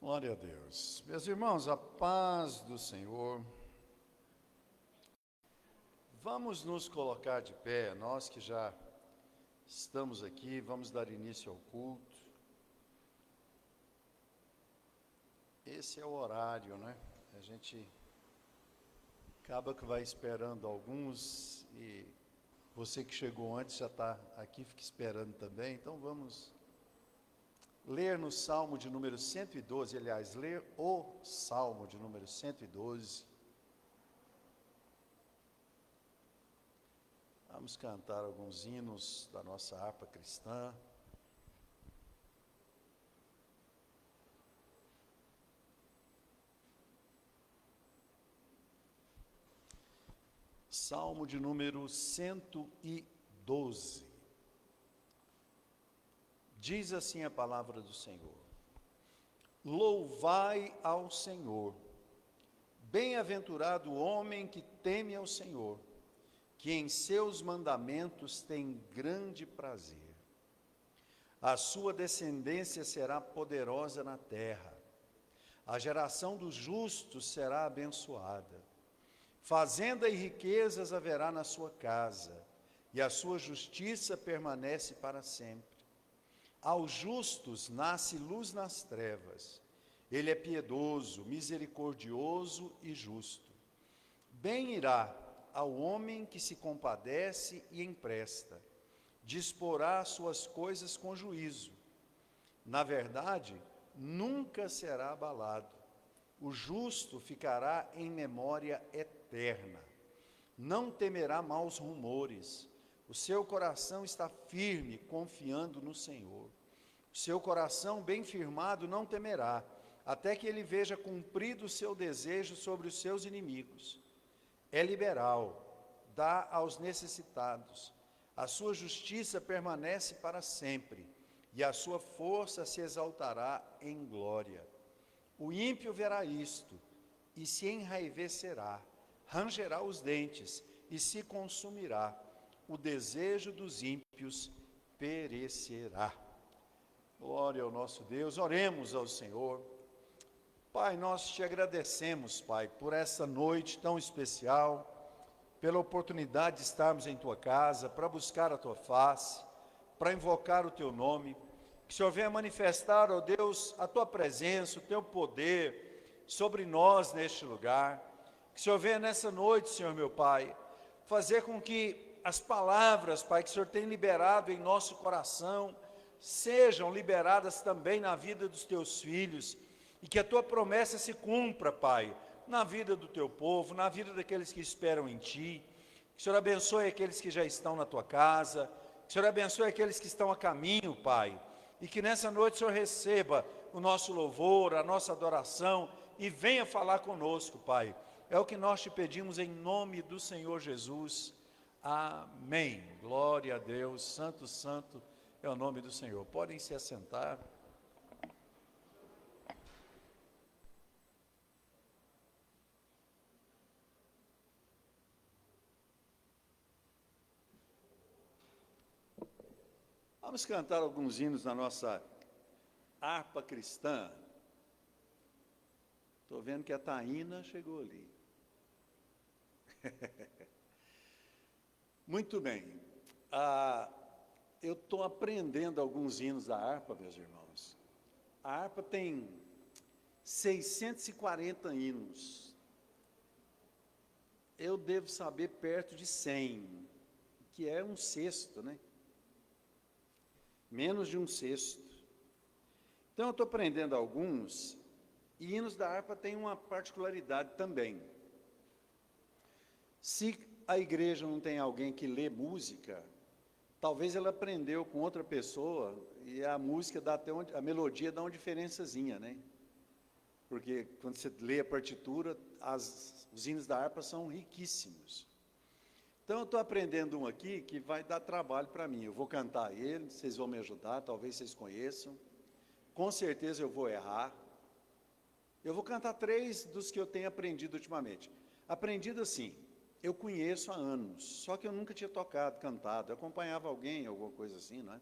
Glória a Deus. Meus irmãos, a paz do Senhor. Vamos nos colocar de pé, nós que já estamos aqui, vamos dar início ao culto. Esse é o horário, né? A gente acaba que vai esperando alguns e você que chegou antes já está aqui, fica esperando também. Então vamos ler no Salmo de número 112, aliás, ler o Salmo de número 112. Vamos cantar alguns hinos da nossa harpa cristã. Salmo de número 112. Diz assim a palavra do Senhor: Louvai ao Senhor, bem-aventurado o homem que teme ao Senhor, que em seus mandamentos tem grande prazer. A sua descendência será poderosa na terra, a geração dos justos será abençoada. Fazenda e riquezas haverá na sua casa, e a sua justiça permanece para sempre. Aos justos nasce luz nas trevas. Ele é piedoso, misericordioso e justo. Bem irá ao homem que se compadece e empresta. Disporá suas coisas com juízo. Na verdade, nunca será abalado. O justo ficará em memória eterna. Não temerá maus rumores. O seu coração está firme, confiando no Senhor. O seu coração bem firmado não temerá, até que ele veja cumprido o seu desejo sobre os seus inimigos. É liberal, dá aos necessitados. A sua justiça permanece para sempre, e a sua força se exaltará em glória. O ímpio verá isto, e se enraivecerá, rangerá os dentes, e se consumirá. O desejo dos ímpios perecerá. Glória ao nosso Deus. Oremos ao Senhor. Pai, nós te agradecemos, Pai, por essa noite tão especial, pela oportunidade de estarmos em tua casa, para buscar a tua face, para invocar o teu nome. Que o Senhor venha manifestar, ó Deus, a tua presença, o teu poder sobre nós neste lugar. Que o Senhor venha nessa noite, Senhor meu Pai, fazer com que as palavras, Pai, que o Senhor tem liberado em nosso coração, sejam liberadas também na vida dos teus filhos, e que a tua promessa se cumpra, Pai, na vida do teu povo, na vida daqueles que esperam em ti. Que o Senhor abençoe aqueles que já estão na tua casa, que o Senhor abençoe aqueles que estão a caminho, Pai, e que nessa noite o Senhor receba o nosso louvor, a nossa adoração, e venha falar conosco, Pai. É o que nós te pedimos em nome do Senhor Jesus. Amém. Glória a Deus. Santo, santo é o nome do Senhor. Podem se assentar. Vamos cantar alguns hinos na nossa harpa cristã. Estou vendo que a Taína chegou ali. Muito bem. Eu estou aprendendo alguns hinos da harpa, meus irmãos. A harpa tem 640 hinos. Eu devo saber perto de 100, que é um sexto, né? Menos de um sexto. Então, eu estou aprendendo alguns, e hinos da harpa tem uma particularidade também. Se a igreja não tem alguém que lê música, talvez ela aprendeu com outra pessoa, e a música dá até a melodia dá uma diferençazinha, né? Porque quando você lê a partitura, os hinos da harpa são riquíssimos. Então, eu estou aprendendo um aqui que vai dar trabalho para mim. Eu vou cantar ele, vocês vão me ajudar, talvez vocês conheçam. Com certeza eu vou errar. Eu vou cantar 3 dos que eu tenho aprendido ultimamente. Aprendido assim, eu conheço há anos, só que eu nunca tinha tocado, cantado. Eu acompanhava alguém, alguma coisa assim, não é?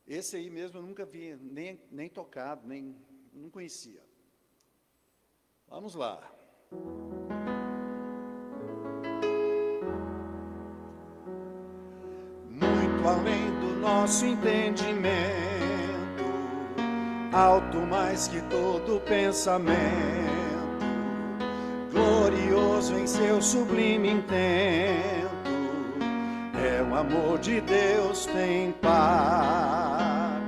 Esse aí mesmo eu nunca vi nem tocado, nem não conhecia. Vamos lá. Muito além do nosso entendimento, alto mais que todo pensamento, glorioso em seu sublime intento, é o amor de Deus tem par.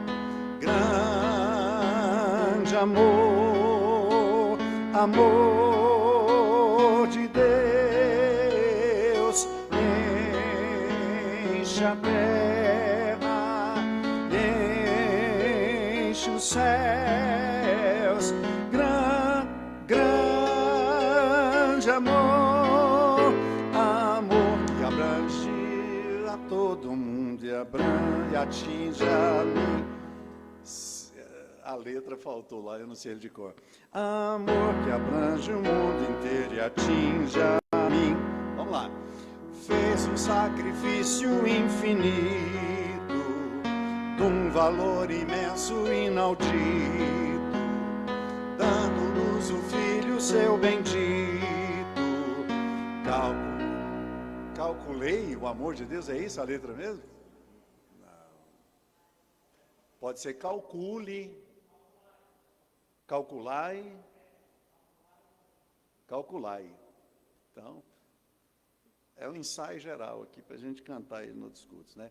Grande amor, amor de Deus, enche a terra, enche os céus. Grande amor, amor que abrange a todo mundo e atinge a mim. A letra faltou lá, eu não sei ele de cor. Amor que abrange o mundo inteiro e atinge a mim. Vamos lá. Fez um sacrifício infinito, de um valor imenso inaudito, dando-nos o Filho seu bendito. Calculei o amor de Deus, é isso a letra mesmo? Não. Pode ser calcule, calculai. Então, é um ensaio geral aqui para a gente cantar ele nos cultos, né?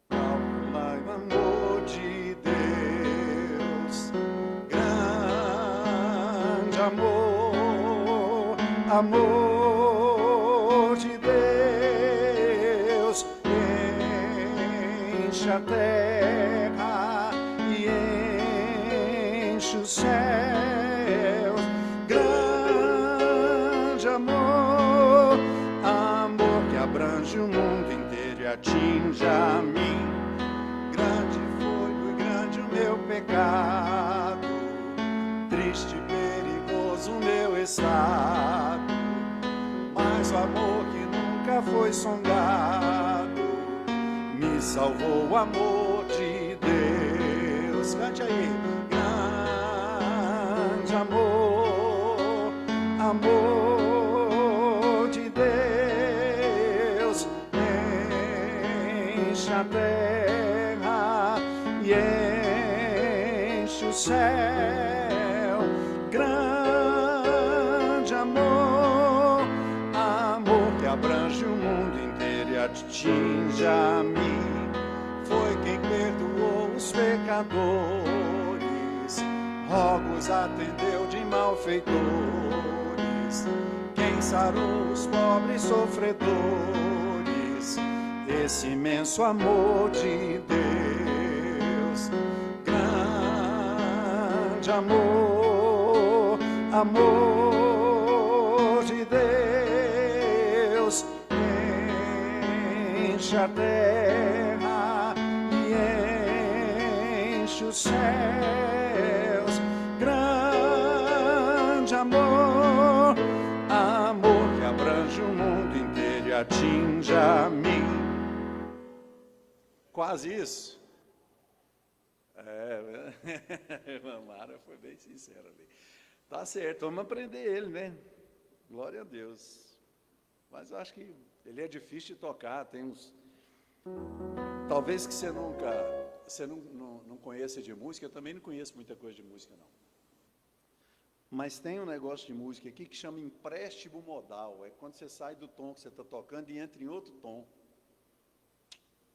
Calculai o amor de Deus, grande amor, amor de Deus, enche a terra e enche os céus. Grande amor, amor que abrange o mundo inteiro e atinge a mim. Grande foi e grande o meu pecado, triste e perigoso o meu estado, mas o amor que nunca foi sondado me salvou o amor de Deus. Cante aí. Grande amor, amor de Deus, enche a terra e enche o céu. Grande amor, amor que abrange o mundo inteiro e atinge a mim. Foi quem perdoou os pecadores, rogos atendeu de malfeitores, quem sarou os pobres sofredores, esse imenso amor de Deus. Grande amor, amor de Deus, enche a terra e enche os céus. Grande amor, amor que abrange o mundo inteiro e atinge a mim. Quase isso. A Mara foi bem sincera ali. Tá certo, vamos aprender ele, né? Glória a Deus. Mas eu acho que ele é difícil de tocar, tem uns... Talvez que você não conheça de música, eu também não conheço muita coisa de música, não. Mas tem um negócio de música aqui que chama empréstimo modal. É quando você sai do tom que você está tocando e entra em outro tom.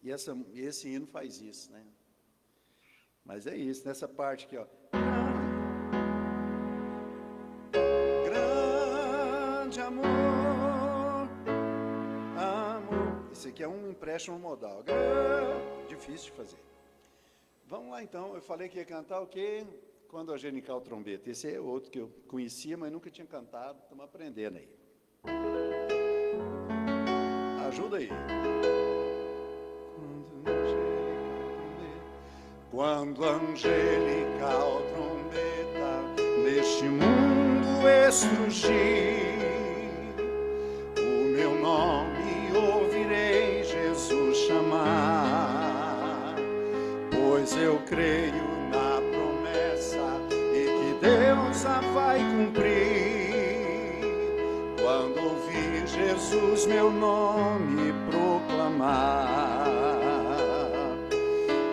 E esse hino faz isso, né? Mas é isso, nessa parte aqui, ó. Grande amor, amor. Esse aqui é um empréstimo modal. Difícil de fazer. Vamos lá então, eu falei que ia cantar o quê? Quando angelical trombeta. Esse é outro que eu conhecia, mas nunca tinha cantado. Estamos aprendendo aí. Ajuda aí. Quando angelical trombeta neste mundo estrugir, o meu nome ouvirei Jesus chamar, pois eu creio na promessa e que Deus a vai cumprir. Quando ouvir Jesus meu nome proclamar,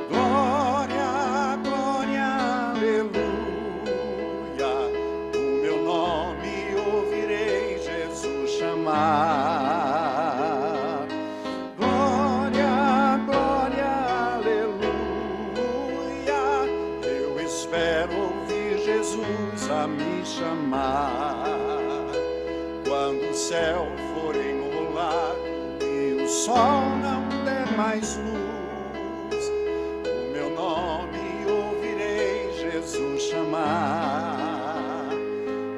glória, glória, aleluia, o meu nome ouvirei Jesus chamar. Glória, glória, aleluia, eu espero ouvir Jesus a me chamar. Quando o céu for enrolado e o sol não der mais luz, o meu nome ouvirei Jesus chamar.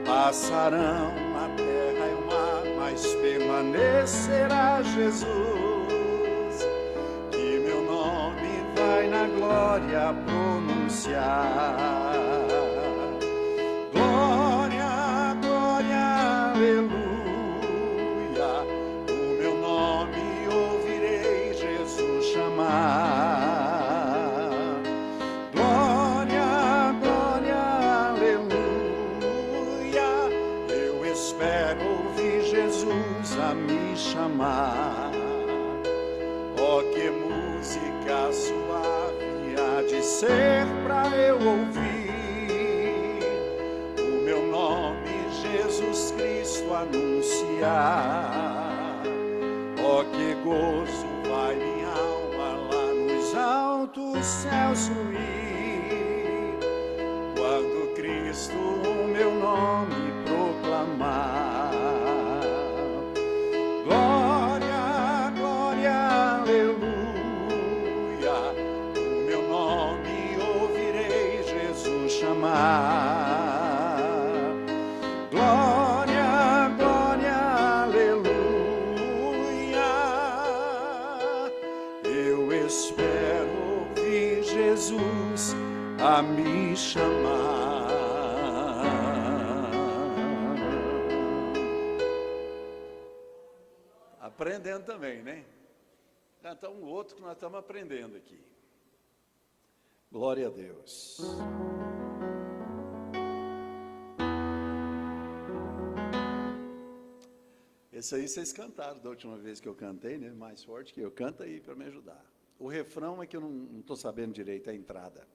Passarão a terra e o mar, mas permanecerá Jesus, que meu nome vai na glória pronunciar. Glória, glória, aleluia, o meu nome ouvirei Jesus chamar. Glória, glória, aleluia, eu espero ouvir Jesus a me chamar. Oh, que música suave há de ser pra eu ouvir o meu nome Jesus Cristo anunciar. Oh, que gozo vai minha alma lá nos altos céus ruir, quando Cristo o meu nome proclamar. Glória, glória, aleluia, o meu nome ouvirei Jesus chamar. Glória, glória, aleluia, eu espero ouvir Jesus a me chamar. Aprendendo também, né? Cantar um outro que nós estamos aprendendo aqui. Glória a Deus. Esse aí vocês cantaram da última vez que eu cantei, né? Mais forte que eu. Canta aí para me ajudar. O refrão é que eu não estou sabendo direito a entrada.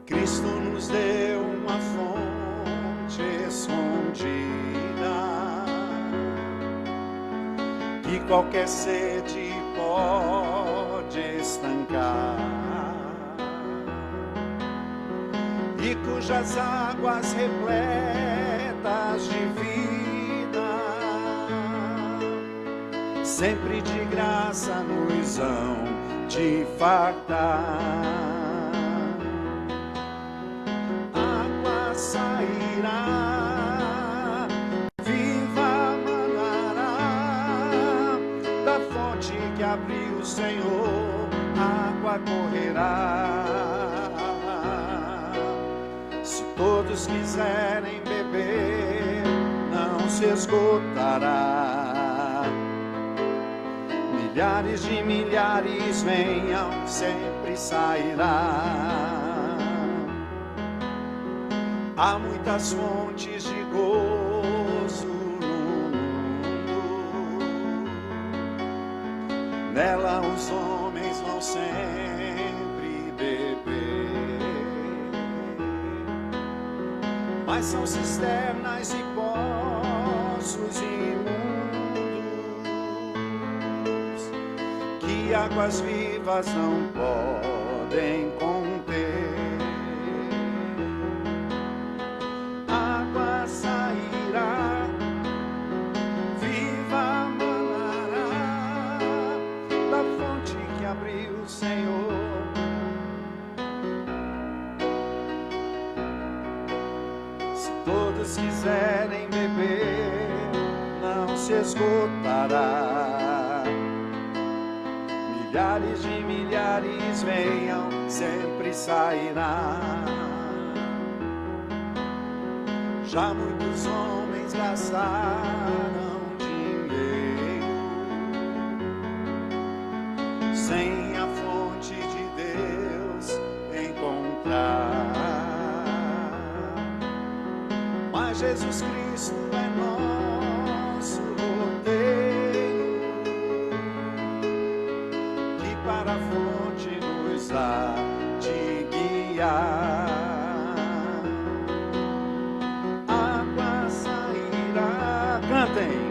Cristo nos deu uma fonte escondida, que qualquer sede pode estancar, e cujas águas repletas de vida sempre de graça nos hão de fartar. Água sairá, viva manará, da fonte que abriu o Senhor, água correrá. Se todos quiserem beber, não se esgotará. Milhares de milhares venham, sempre sairá. Há muitas fontes de gozo no mundo, nela os homens vão sempre beber, mas são cisternas e poços imundos que águas vivas não podem conter. Água sairá, viva manará, da fonte que abriu o Senhor. Se todos quiserem beber, não se esgotará. Milhares de milhares venham, sempre sairá. Já muitos homens gastaram dinheiro sem a fonte de Deus encontrar. Jesus Cristo é nosso roteiro, que para a fonte nos há de guiar. Água sairá, cantem.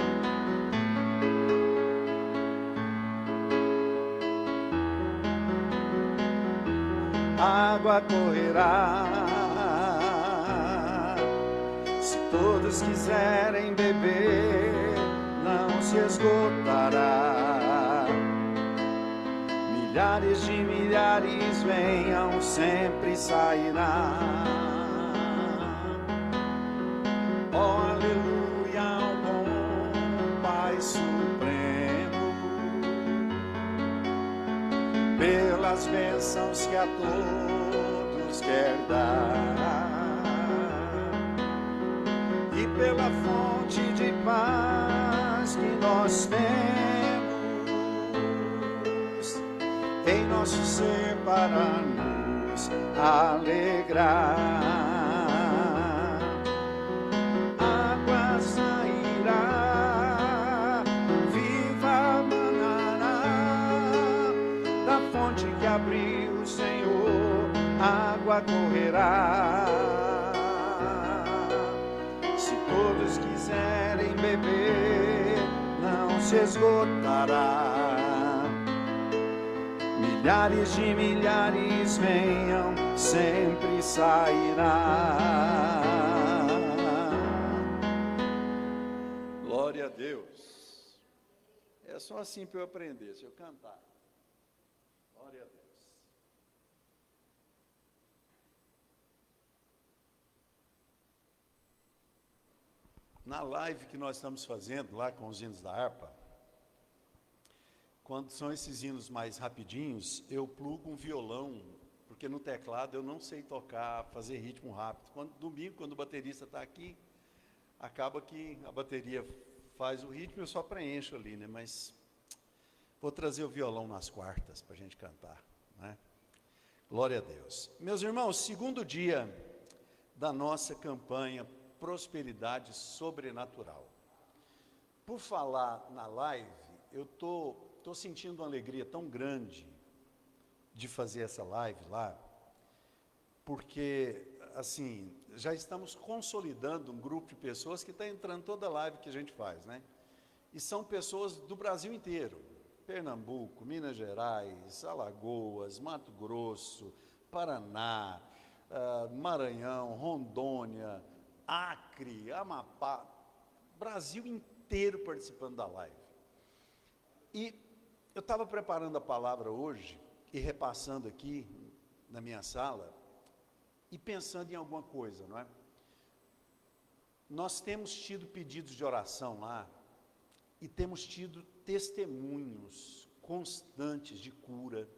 Água correrá, se todos quiserem beber, não se esgotará. Milhares de milhares venham, sempre sairá. Oh, aleluia, ao bom Pai Supremo, pelas bênçãos que a todos quer dar, e pela fonte de paz que nós temos em nosso ser para nos alegrar. Água sairá, viva manará, da fonte que abriu o Senhor, água correrá. Se todos quiserem beber, não se esgotará. Milhares de milhares venham, sempre sairá. Glória a Deus. É só assim para eu aprender, se eu cantar. Glória a Deus. Na live que nós estamos fazendo lá com os hinos da harpa, quando são esses hinos mais rapidinhos, eu plugo um violão, porque no teclado eu não sei tocar, fazer ritmo rápido. Domingo, quando o baterista está aqui, acaba que a bateria faz o ritmo, eu só preencho ali, né? Mas vou trazer o violão nas quartas para a gente cantar, né? Glória a Deus. Meus irmãos, segundo dia da nossa campanha Prosperidade Sobrenatural. Por falar na live, eu estou sentindo uma alegria tão grande de fazer essa live lá, porque, assim, já estamos consolidando um grupo de pessoas que está entrando toda live que a gente faz, né? E são pessoas do Brasil inteiro, Pernambuco, Minas Gerais, Alagoas, Mato Grosso, Paraná, Maranhão, Rondônia, Acre, Amapá, Brasil inteiro participando da live. E eu estava preparando a palavra hoje e repassando aqui na minha sala e pensando em alguma coisa, não é? Nós temos tido pedidos de oração lá e temos tido testemunhos constantes de cura,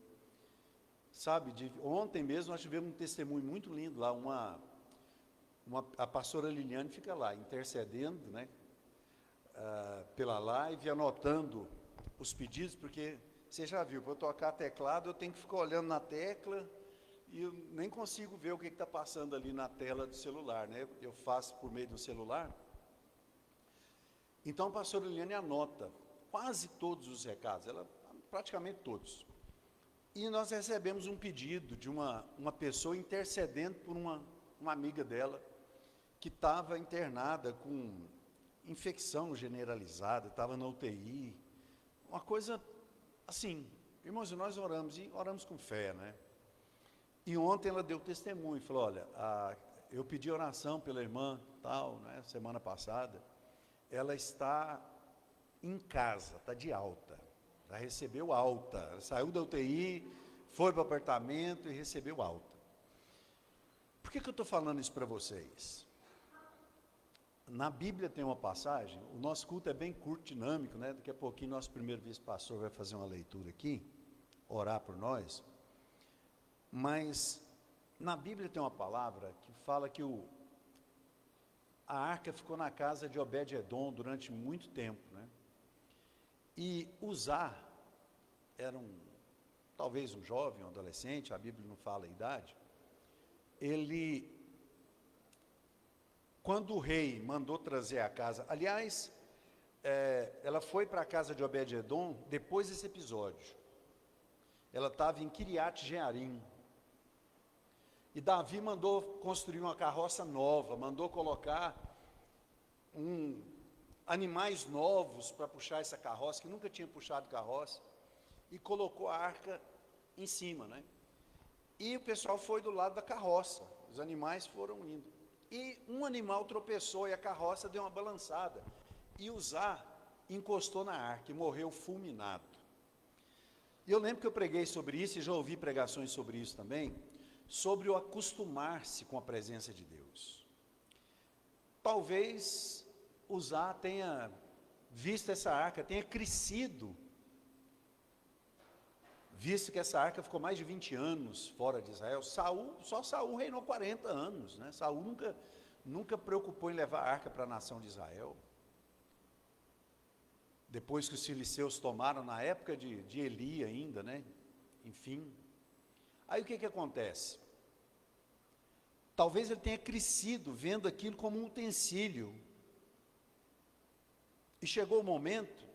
sabe? Ontem mesmo nós tivemos um testemunho muito lindo lá, a pastora Liliane fica lá intercedendo, né? Pela live, anotando os pedidos, porque você já viu, para eu tocar teclado, eu tenho que ficar olhando na tecla e eu nem consigo ver o que está passando ali na tela do celular, né? Eu faço por meio do celular. Então, a pastora Liliane anota quase todos os recados, praticamente todos. E nós recebemos um pedido de uma pessoa intercedendo por uma amiga dela, que estava internada com infecção generalizada, estava na UTI, uma coisa assim. Irmãos, nós oramos com fé, né? E ontem ela deu testemunho, falou, olha, eu pedi oração pela irmã, tal, né, semana passada, ela está em casa, está de alta, já recebeu alta, ela saiu da UTI, foi para o apartamento e recebeu alta. Por que eu estou falando isso para vocês? Na Bíblia tem uma passagem, o nosso culto é bem curto, dinâmico, né? Daqui a pouquinho nosso primeiro vice-pastor vai fazer uma leitura aqui, orar por nós. Mas na Bíblia tem uma palavra que fala que a arca ficou na casa de Obed-Edom durante muito tempo, né? E Uzá era talvez um jovem, um adolescente, a Bíblia não fala a idade, ele quando o rei mandou trazer a casa, aliás, ela foi para a casa de Obed-edom depois desse episódio. Ela estava em Kiriat Jearim. E Davi mandou construir uma carroça nova, mandou colocar animais novos para puxar essa carroça, que nunca tinha puxado carroça, e colocou a arca em cima, né? E o pessoal foi do lado da carroça, os animais foram indo. E um animal tropeçou e a carroça deu uma balançada. E Uzá encostou na arca e morreu fulminado. E eu lembro que eu preguei sobre isso, e já ouvi pregações sobre isso também, sobre o acostumar-se com a presença de Deus. Talvez Uzá tenha visto essa arca, tenha crescido, visto que essa arca ficou mais de 20 anos fora de Israel. Só Saul reinou 40 anos, né? Saul nunca preocupou em levar a arca para a nação de Israel. Depois que os filisteus tomaram, na época de Eli ainda, né? Enfim. Aí o que acontece? Talvez ele tenha crescido vendo aquilo como um utensílio. E chegou o momento,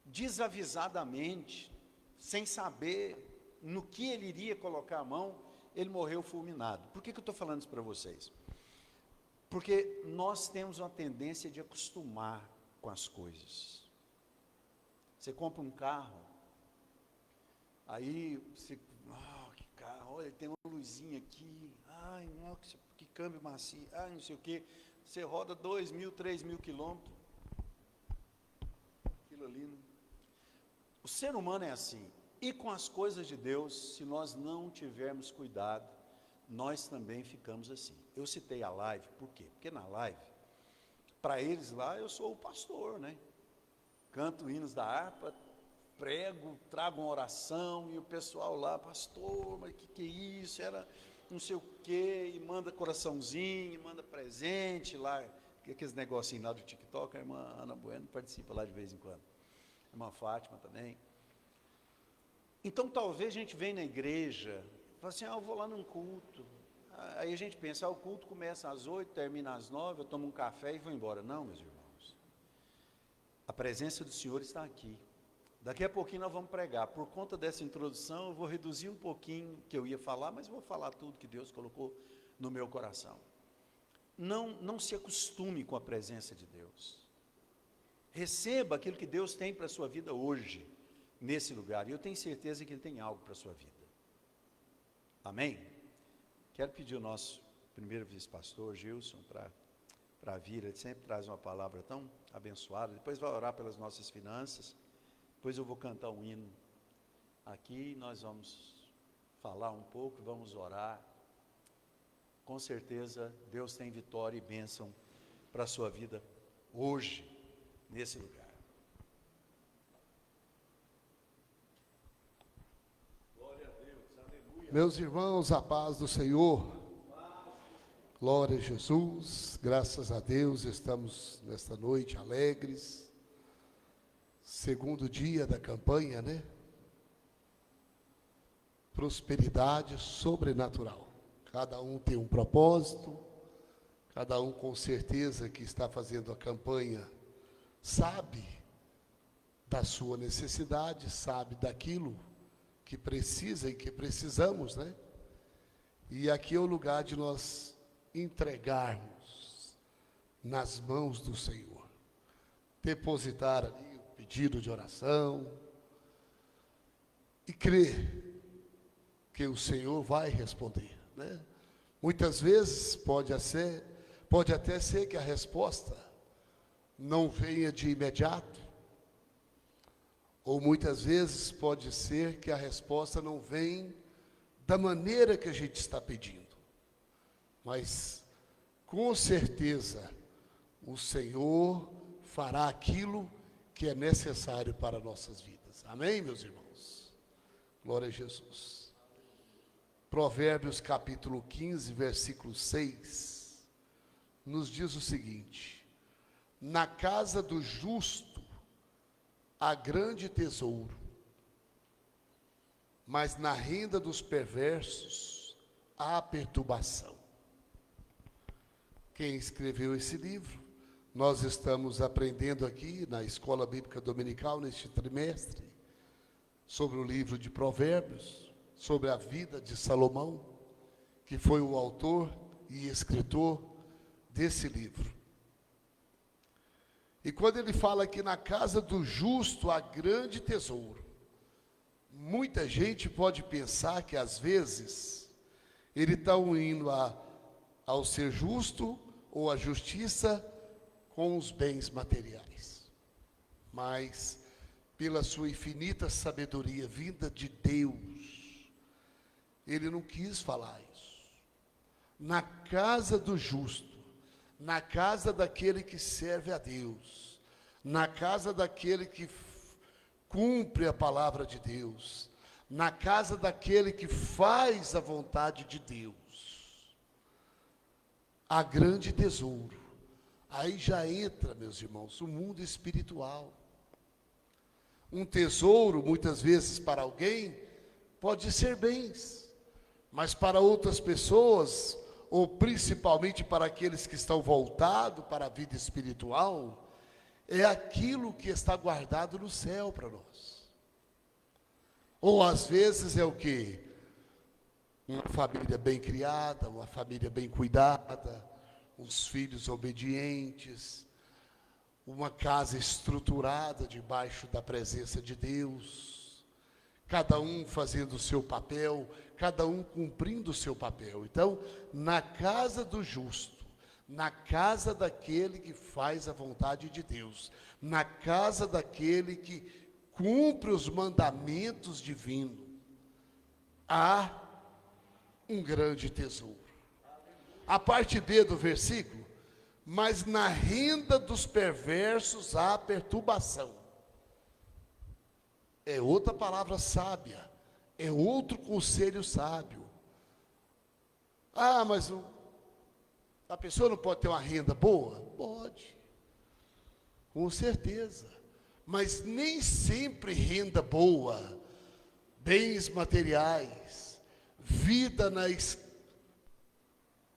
desavisadamente, sem saber no que ele iria colocar a mão, ele morreu fulminado. Por que eu estou falando isso para vocês? Porque nós temos uma tendência de acostumar com as coisas. Você compra um carro, aí você, que carro, olha, tem uma luzinha aqui, ai, nossa, que câmbio macio, ai, não sei o quê. Você roda 2.000, 3.000 quilômetros, aquilo ali, né? O ser humano é assim, e com as coisas de Deus, se nós não tivermos cuidado, nós também ficamos assim. Eu citei a live, por quê? Porque na live, para eles lá, eu sou o pastor, né? Canto hinos da harpa, prego, trago uma oração, e o pessoal lá, pastor, mas que é isso? Era não sei o quê, e manda coraçãozinho, manda presente lá, aqueles negocinhos lá do TikTok, a irmã Ana Bueno participa lá de vez em quando, a irmã Fátima também. Então talvez a gente venha na igreja, fala assim, eu vou lá num culto, aí a gente pensa, o culto começa às 8, termina às 9, eu tomo um café e vou embora. Não, meus irmãos, a presença do Senhor está aqui. Daqui a pouquinho nós vamos pregar. Por conta dessa introdução, eu vou reduzir um pouquinho o que eu ia falar, mas vou falar tudo que Deus colocou no meu coração. Não se acostume com a presença de Deus. Receba aquilo que Deus tem para a sua vida hoje, nesse lugar. E eu tenho certeza que Ele tem algo para a sua vida. Amém? Quero pedir ao nosso primeiro vice-pastor, Gilson, para vir. Ele sempre traz uma palavra tão abençoada. Depois vai orar pelas nossas finanças. Depois eu vou cantar um hino aqui, nós vamos falar um pouco, vamos orar. Com certeza, Deus tem vitória e bênção para a sua vida hoje, nesse lugar. Glória a Deus, aleluia. Meus irmãos, a paz do Senhor. Glória a Jesus, graças a Deus, estamos nesta noite alegres. Segundo dia da campanha, né? Prosperidade sobrenatural. Cada um tem um propósito, cada um com certeza que está fazendo a campanha sabe da sua necessidade, sabe daquilo que precisa e que precisamos, né? E aqui é o lugar de nós entregarmos nas mãos do Senhor, depositar ali pedido de oração e crer que o Senhor vai responder, né? Muitas vezes pode até ser que a resposta não venha de imediato, ou muitas vezes pode ser que a resposta não venha da maneira que a gente está pedindo, mas com certeza o Senhor fará aquilo que é necessário para nossas vidas. Amém, meus irmãos? Glória a Jesus. Provérbios capítulo 15, versículo 6, nos diz o seguinte: na casa do justo há grande tesouro, mas na renda dos perversos há perturbação. quem escreveu esse livro. Nós estamos aprendendo aqui na Escola Bíblica Dominical, neste trimestre, sobre o livro de Provérbios, sobre a vida de Salomão, que foi o autor e escritor desse livro. E quando ele fala que na casa do justo há grande tesouro, muita gente pode pensar que às vezes ele está unindo ao ser justo ou a justiça com os bens materiais. Mas, pela sua infinita sabedoria vinda de Deus, ele não quis falar isso. Na casa do justo, na casa daquele que serve a Deus, na casa daquele que cumpre a palavra de Deus, na casa daquele que faz a vontade de Deus, há grande tesouro. Aí já entra, meus irmãos, o mundo espiritual. Um tesouro, muitas vezes, para alguém, pode ser bens, mas para outras pessoas, ou principalmente para aqueles que estão voltados para a vida espiritual, é aquilo que está guardado no céu para nós. Ou às vezes é o quê? Uma família bem criada, uma família bem cuidada, uns filhos obedientes, uma casa estruturada debaixo da presença de Deus, cada um fazendo o seu papel, cada um cumprindo o seu papel. Então, na casa do justo, na casa daquele que faz a vontade de Deus, na casa daquele que cumpre os mandamentos divinos, há um grande tesouro. A parte B do versículo, mas na renda dos perversos há perturbação. É outra palavra sábia, é outro conselho sábio. Ah, mas a pessoa não pode ter uma renda boa? Pode, com certeza. Mas nem sempre renda boa, bens materiais, vida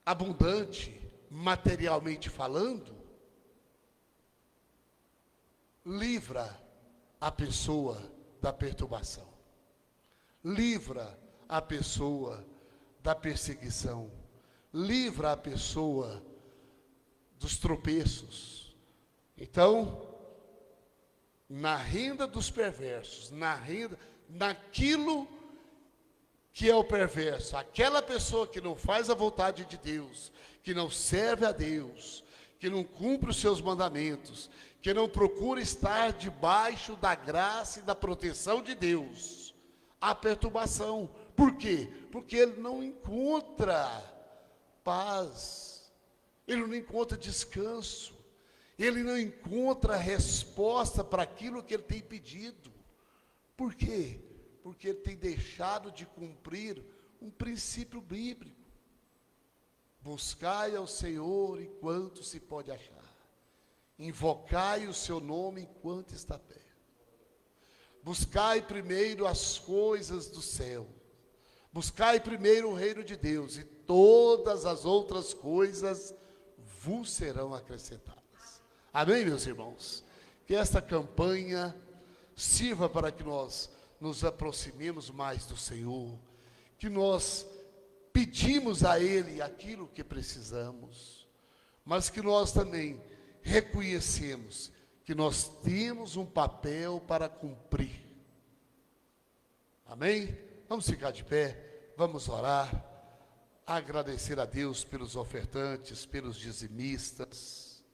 abundante, materialmente falando, livra a pessoa da perturbação, livra a pessoa da perseguição, livra a pessoa dos tropeços. Então, na renda dos perversos, naquilo que é o perverso, aquela pessoa que não faz a vontade de Deus, que não serve a Deus, que não cumpre os seus mandamentos, que não procura estar debaixo da graça e da proteção de Deus, há perturbação. Por quê? Porque ele não encontra paz, ele não encontra descanso, ele não encontra resposta para aquilo que ele tem pedido. Por quê? Porque ele tem deixado de cumprir um princípio bíblico. Buscai ao Senhor enquanto se pode achar. Invocai o seu nome enquanto está perto. Buscai primeiro as coisas do céu. Buscai primeiro o reino de Deus, e todas as outras coisas vos serão acrescentadas. Amém, meus irmãos? Que esta campanha sirva para que nós nos aproximemos mais do Senhor, que nós pedimos a Ele aquilo que precisamos, mas que nós também reconhecemos que nós temos um papel para cumprir. Amém? Vamos ficar de pé, vamos orar, agradecer a Deus pelos ofertantes, pelos dizimistas,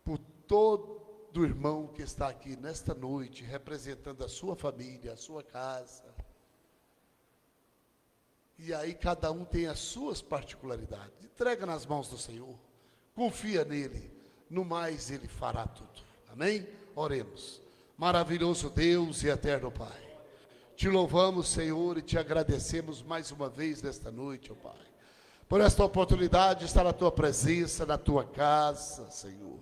por todo do irmão que está aqui nesta noite, representando a sua família, a sua casa. E aí cada um tem as suas particularidades. Entrega nas mãos do Senhor, confia nele, no mais ele fará tudo. Amém? Oremos. Maravilhoso Deus e eterno Pai, te louvamos, Senhor, e te agradecemos mais uma vez nesta noite, ó Pai, por esta oportunidade de estar na tua presença, na tua casa, Senhor,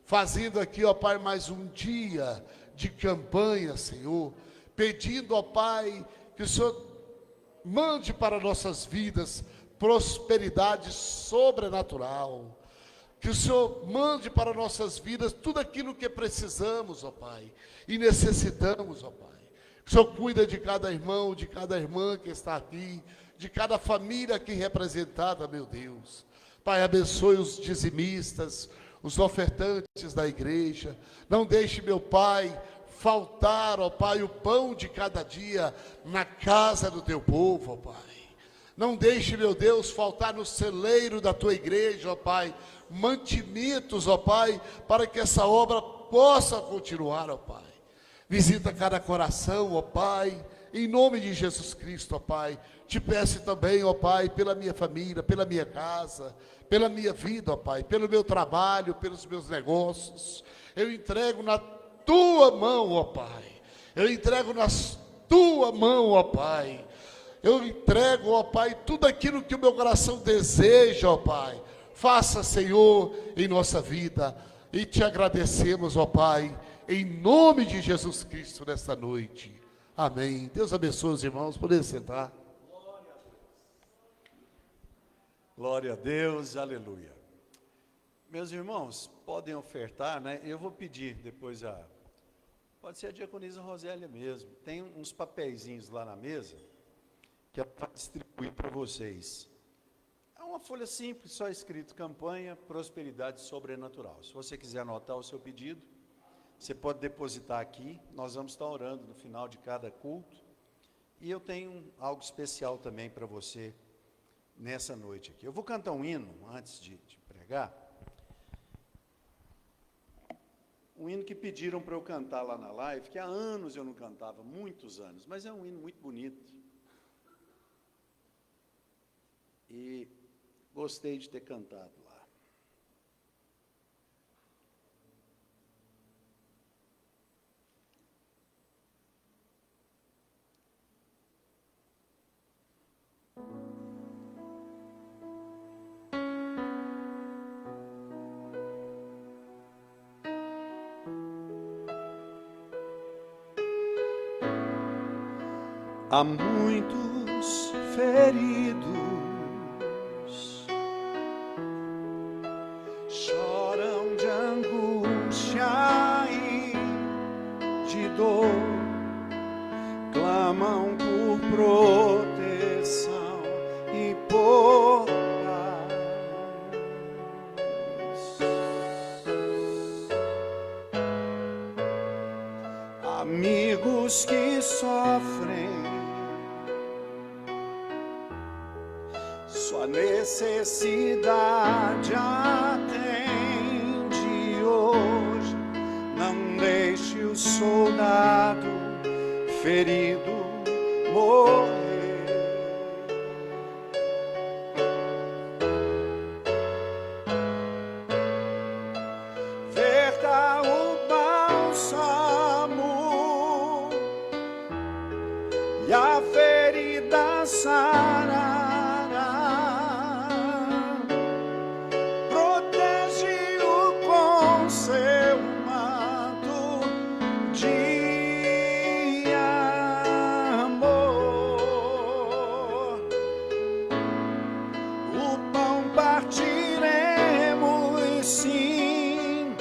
fazendo aqui, ó Pai, mais um dia de campanha, Senhor, pedindo, ó Pai, que o Senhor mande para nossas vidas prosperidade sobrenatural. Que o Senhor mande para nossas vidas tudo aquilo que precisamos, ó Pai, e necessitamos, ó Pai. Que o Senhor cuida de cada irmão, de cada irmã que está aqui, de cada família aqui representada, meu Deus. Pai, abençoe os dizimistas, os ofertantes da igreja. Não deixe, meu Pai, faltar, ó Pai, o pão de cada dia na casa do teu povo, ó Pai. Não deixe, meu Deus, faltar no celeiro da tua igreja, ó Pai, mantimentos, ó Pai, para que essa obra possa continuar, ó Pai. Visita cada coração, ó Pai, em nome de Jesus Cristo, ó Pai. Te peço também, ó Pai, pela minha família, pela minha casa, pela minha vida, ó Pai, pelo meu trabalho, pelos meus negócios. Eu entrego na tua mão, ó Pai. Eu entrego na tua mão, ó Pai. Eu entrego, ó Pai, tudo aquilo que o meu coração deseja, ó Pai. Faça, Senhor, em nossa vida. E te agradecemos, ó Pai, em nome de Jesus Cristo, nesta noite. Amém. Deus abençoe os irmãos. Podem sentar. Glória a Deus, aleluia. Meus irmãos, podem ofertar, né? Eu vou pedir depois pode ser a diaconisa Rosélia mesmo. Tem uns papeizinhos lá na mesa que ela vai distribuir para vocês. É uma folha simples, só escrito campanha prosperidade sobrenatural. Se você quiser anotar o seu pedido, você pode depositar aqui. Nós vamos estar orando no final de cada culto. E eu tenho algo especial também para você nessa noite aqui. Eu vou cantar um hino antes de pregar. Um hino que pediram para eu cantar lá na live, que há anos eu não cantava, muitos anos, mas é um hino muito bonito. E gostei de ter cantado lá. Há muitos feridos choram de angústia e de dor, clamam por proteção e por paz. Amigos que sofrem sua necessidade atende hoje. Não deixe o soldado ferido morrer. Verta o bálsamo e a ferida sarará. Seu manto de amor, o pão partiremos, sim,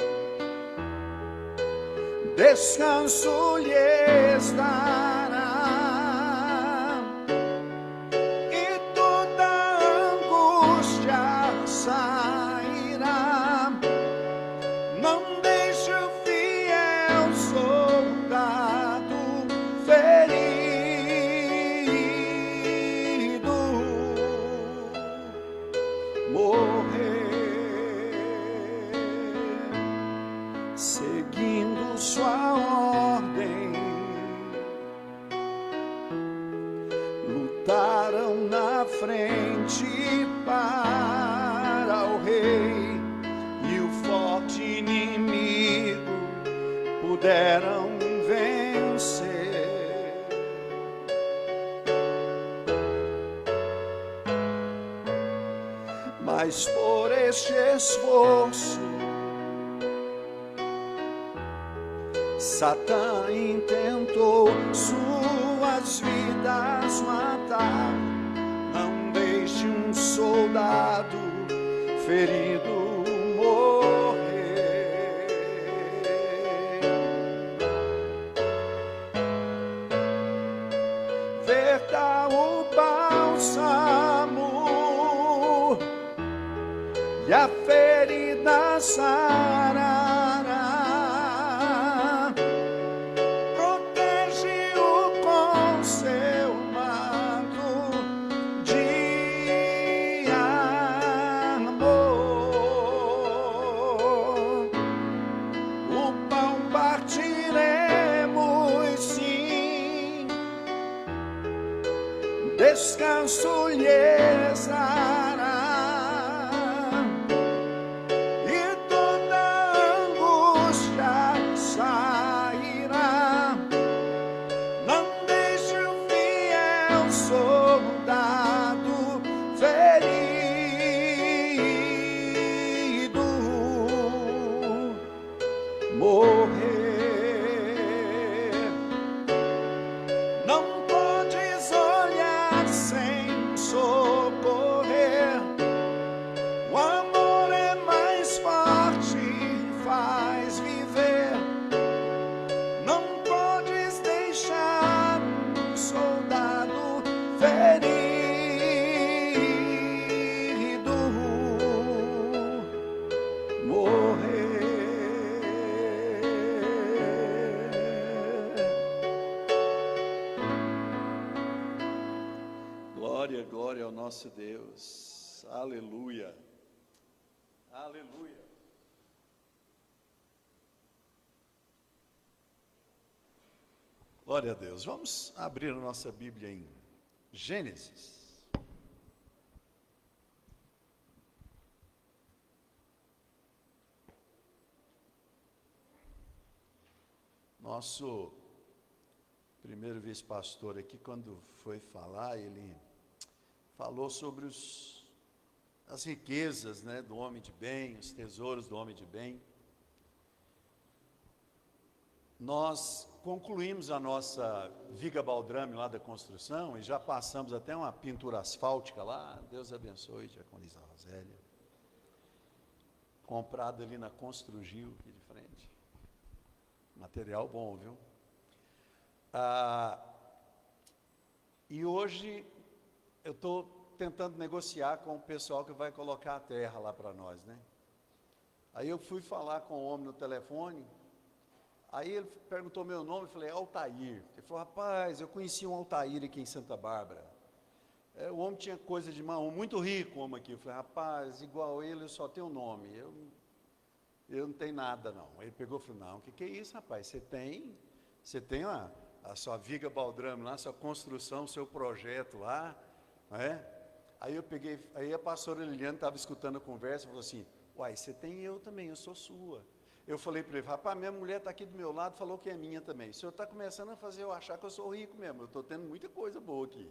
descanso lhes dará, e toda angústia sairá. Não deixe o fiel soldado ferido morrer, seguindo sua ordem. Lutaram na frente para o rei, e o forte inimigo puderam vencer. Mas por este esforço, Satã intentou suas vidas matar. Não deixe um ferido morrer. Verta o bálsamo e a ferida sarará. Protege-o com seu manto de amor. O pão partiremos, sim, descanso lhes dará. Glória ao nosso Deus, aleluia, aleluia. Glória a Deus. Vamos abrir a nossa Bíblia em Gênesis. Nosso primeiro vice-pastor aqui, quando foi falar, ele falou sobre as riquezas, né, do homem de bem, os tesouros do homem de bem. Nós concluímos a nossa viga baldrame lá da construção e já passamos até uma pintura asfáltica lá. Deus abençoe, diaconisa Rosélia. Comprado ali na Construgil, aqui de frente. Material bom, viu? E hoje eu estou tentando negociar com o pessoal que vai colocar a terra lá para nós, né? Aí eu fui falar com o homem no telefone, aí ele perguntou meu nome, eu falei, Altair. Ele falou, rapaz, eu conheci um Altair aqui em Santa Bárbara. O homem tinha coisa de mão, muito rico o homem aqui. Eu falei, rapaz, igual ele, eu só tenho nome, eu não tenho nada não. Ele pegou e falou, não, o que é isso, rapaz? Você tem a sua viga baldrame lá, a sua construção, o seu projeto lá, não é? Aí a pastora Liliane estava escutando a conversa e falou assim, uai, você tem eu também, eu sou sua. Eu falei para ele, rapaz, minha mulher está aqui do meu lado, falou que é minha também. O senhor está começando a fazer eu achar que eu sou rico mesmo, eu estou tendo muita coisa boa aqui.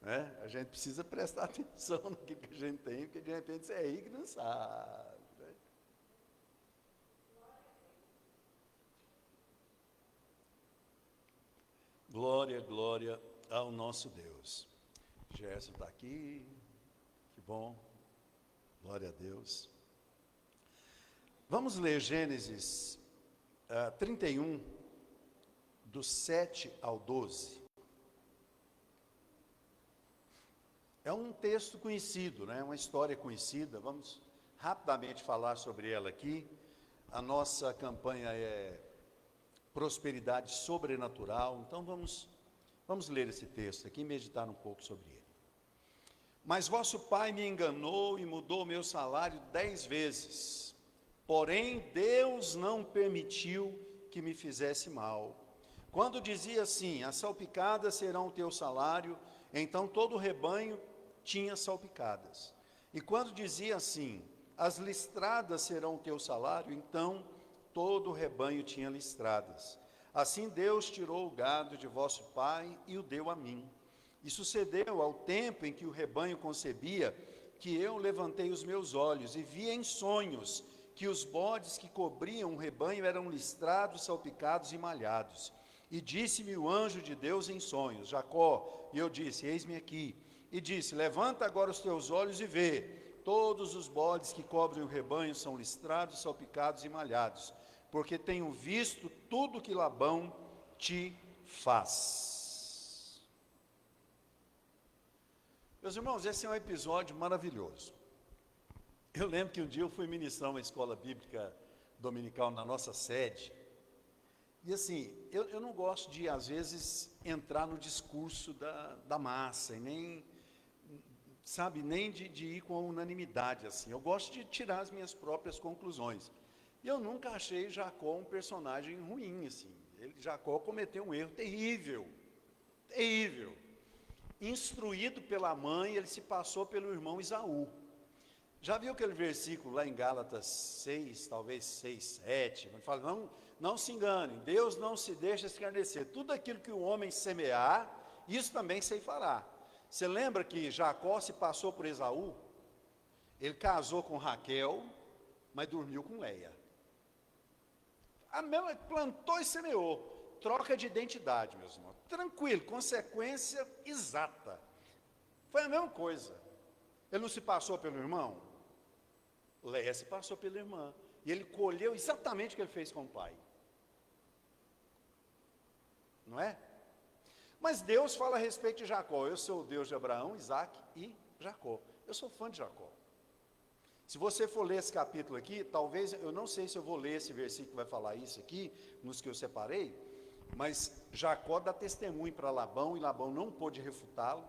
Né? A gente precisa prestar atenção no que a gente tem, porque de repente você é rico e não sabe. Né? Glória, glória ao nosso Deus. Gerson está aqui, que bom, glória a Deus. Vamos ler Gênesis 31, do 7 ao 12. É um texto conhecido, né? Uma história conhecida, vamos rapidamente falar sobre ela aqui. A nossa campanha é prosperidade sobrenatural, então vamos ler esse texto aqui e meditar um pouco sobre ele. Mas vosso pai me enganou e mudou o meu salário 10 vezes. Porém, Deus não permitiu que me fizesse mal. Quando dizia assim, as salpicadas serão o teu salário, então todo o rebanho tinha salpicadas. E quando dizia assim, as listradas serão o teu salário, então todo o rebanho tinha listradas. Assim Deus tirou o gado de vosso pai e o deu a mim. E sucedeu ao tempo em que o rebanho concebia, que eu levantei os meus olhos e vi em sonhos que os bodes que cobriam o rebanho eram listrados, salpicados e malhados. E disse-me o anjo de Deus em sonhos, Jacó, e eu disse, eis-me aqui. E disse, levanta agora os teus olhos e vê. todos os bodes que cobrem o rebanho são listrados, salpicados e malhados, porque tenho visto tudo que Labão te faz. Meus irmãos, esse é um episódio maravilhoso. Eu lembro que um dia eu fui ministrar uma escola bíblica dominical na nossa sede, e assim, eu não gosto de, às vezes, entrar no discurso da massa, e nem, sabe, nem de ir com a unanimidade, assim. Eu gosto de tirar as minhas próprias conclusões. E eu nunca achei Jacó um personagem ruim, assim. Jacó cometeu um erro terrível, terrível. Instruído pela mãe, ele se passou pelo irmão Esaú. Já viu aquele versículo lá em Gálatas 6, talvez 6, 7, ele fala, não se enganem, Deus não se deixa escarnecer, tudo aquilo que o homem semear, isso também ceifará. Você lembra que Jacó se passou por Esaú? Ele casou com Raquel, mas dormiu com Leia. A mesma, plantou e semeou, troca de identidade, meus irmãos, tranquilo, consequência exata, foi a mesma coisa. Ele não se passou pelo irmão? Leia se passou pela irmã, e ele colheu exatamente o que ele fez com o pai, não é? Mas Deus fala a respeito de Jacó, eu sou o Deus de Abraão, Isaac e Jacó, eu sou fã de Jacó. Se você for ler esse capítulo aqui, talvez, eu não sei se eu vou ler esse versículo que vai falar isso aqui, nos que eu separei, mas Jacó dá testemunho para Labão, e Labão não pôde refutá-lo,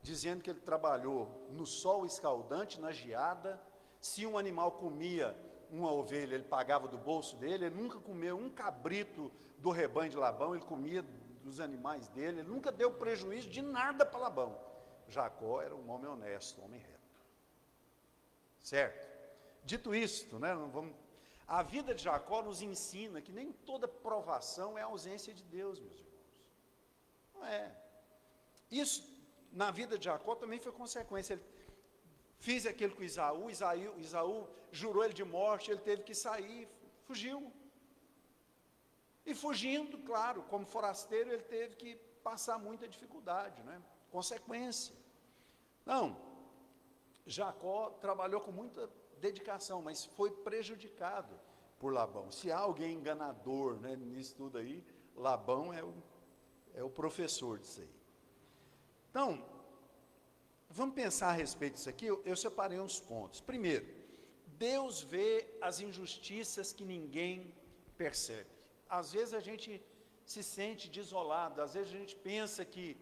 dizendo que ele trabalhou no sol escaldante, na geada. Se um animal comia uma ovelha, ele pagava do bolso dele, ele nunca comeu um cabrito do rebanho de Labão, ele comia dos animais dele, ele nunca deu prejuízo de nada para Labão. Jacó era um homem honesto, um homem reto. Certo? Dito isto, né, a vida de Jacó nos ensina que nem toda provação é a ausência de Deus, meus irmãos. Não é. Isso, na vida de Jacó, também foi consequência. Ele fez aquilo com Esaú jurou ele de morte, ele teve que sair, fugiu. E fugindo, claro, como forasteiro, ele teve que passar muita dificuldade, né? Consequência. Não, Jacó trabalhou com muita dedicação, mas foi prejudicado por Labão. Se há alguém enganador, né, nisso tudo aí, Labão é o professor disso aí. Então, vamos pensar a respeito disso aqui, eu separei uns pontos. Primeiro, Deus vê as injustiças que ninguém percebe. Às vezes a gente se sente desolado, às vezes a gente pensa que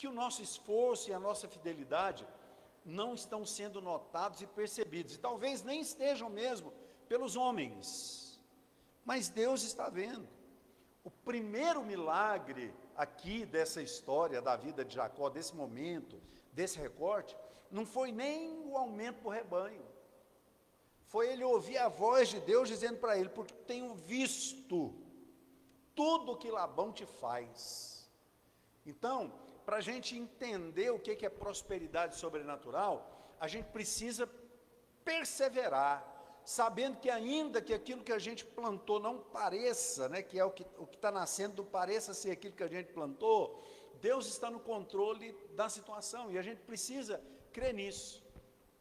o nosso esforço e a nossa fidelidade não estão sendo notados e percebidos, e talvez nem estejam mesmo pelos homens, mas Deus está vendo. O primeiro milagre aqui dessa história da vida de Jacó, desse momento, desse recorte, não foi nem o aumento do rebanho, foi ele ouvir a voz de Deus dizendo para ele, porque tenho visto tudo que Labão te faz. Então, para a gente entender o que é prosperidade sobrenatural, a gente precisa perseverar, sabendo que ainda que aquilo que a gente plantou não pareça, né, que é o que está nascendo, não pareça ser aquilo que a gente plantou, Deus está no controle da situação, e a gente precisa crer nisso.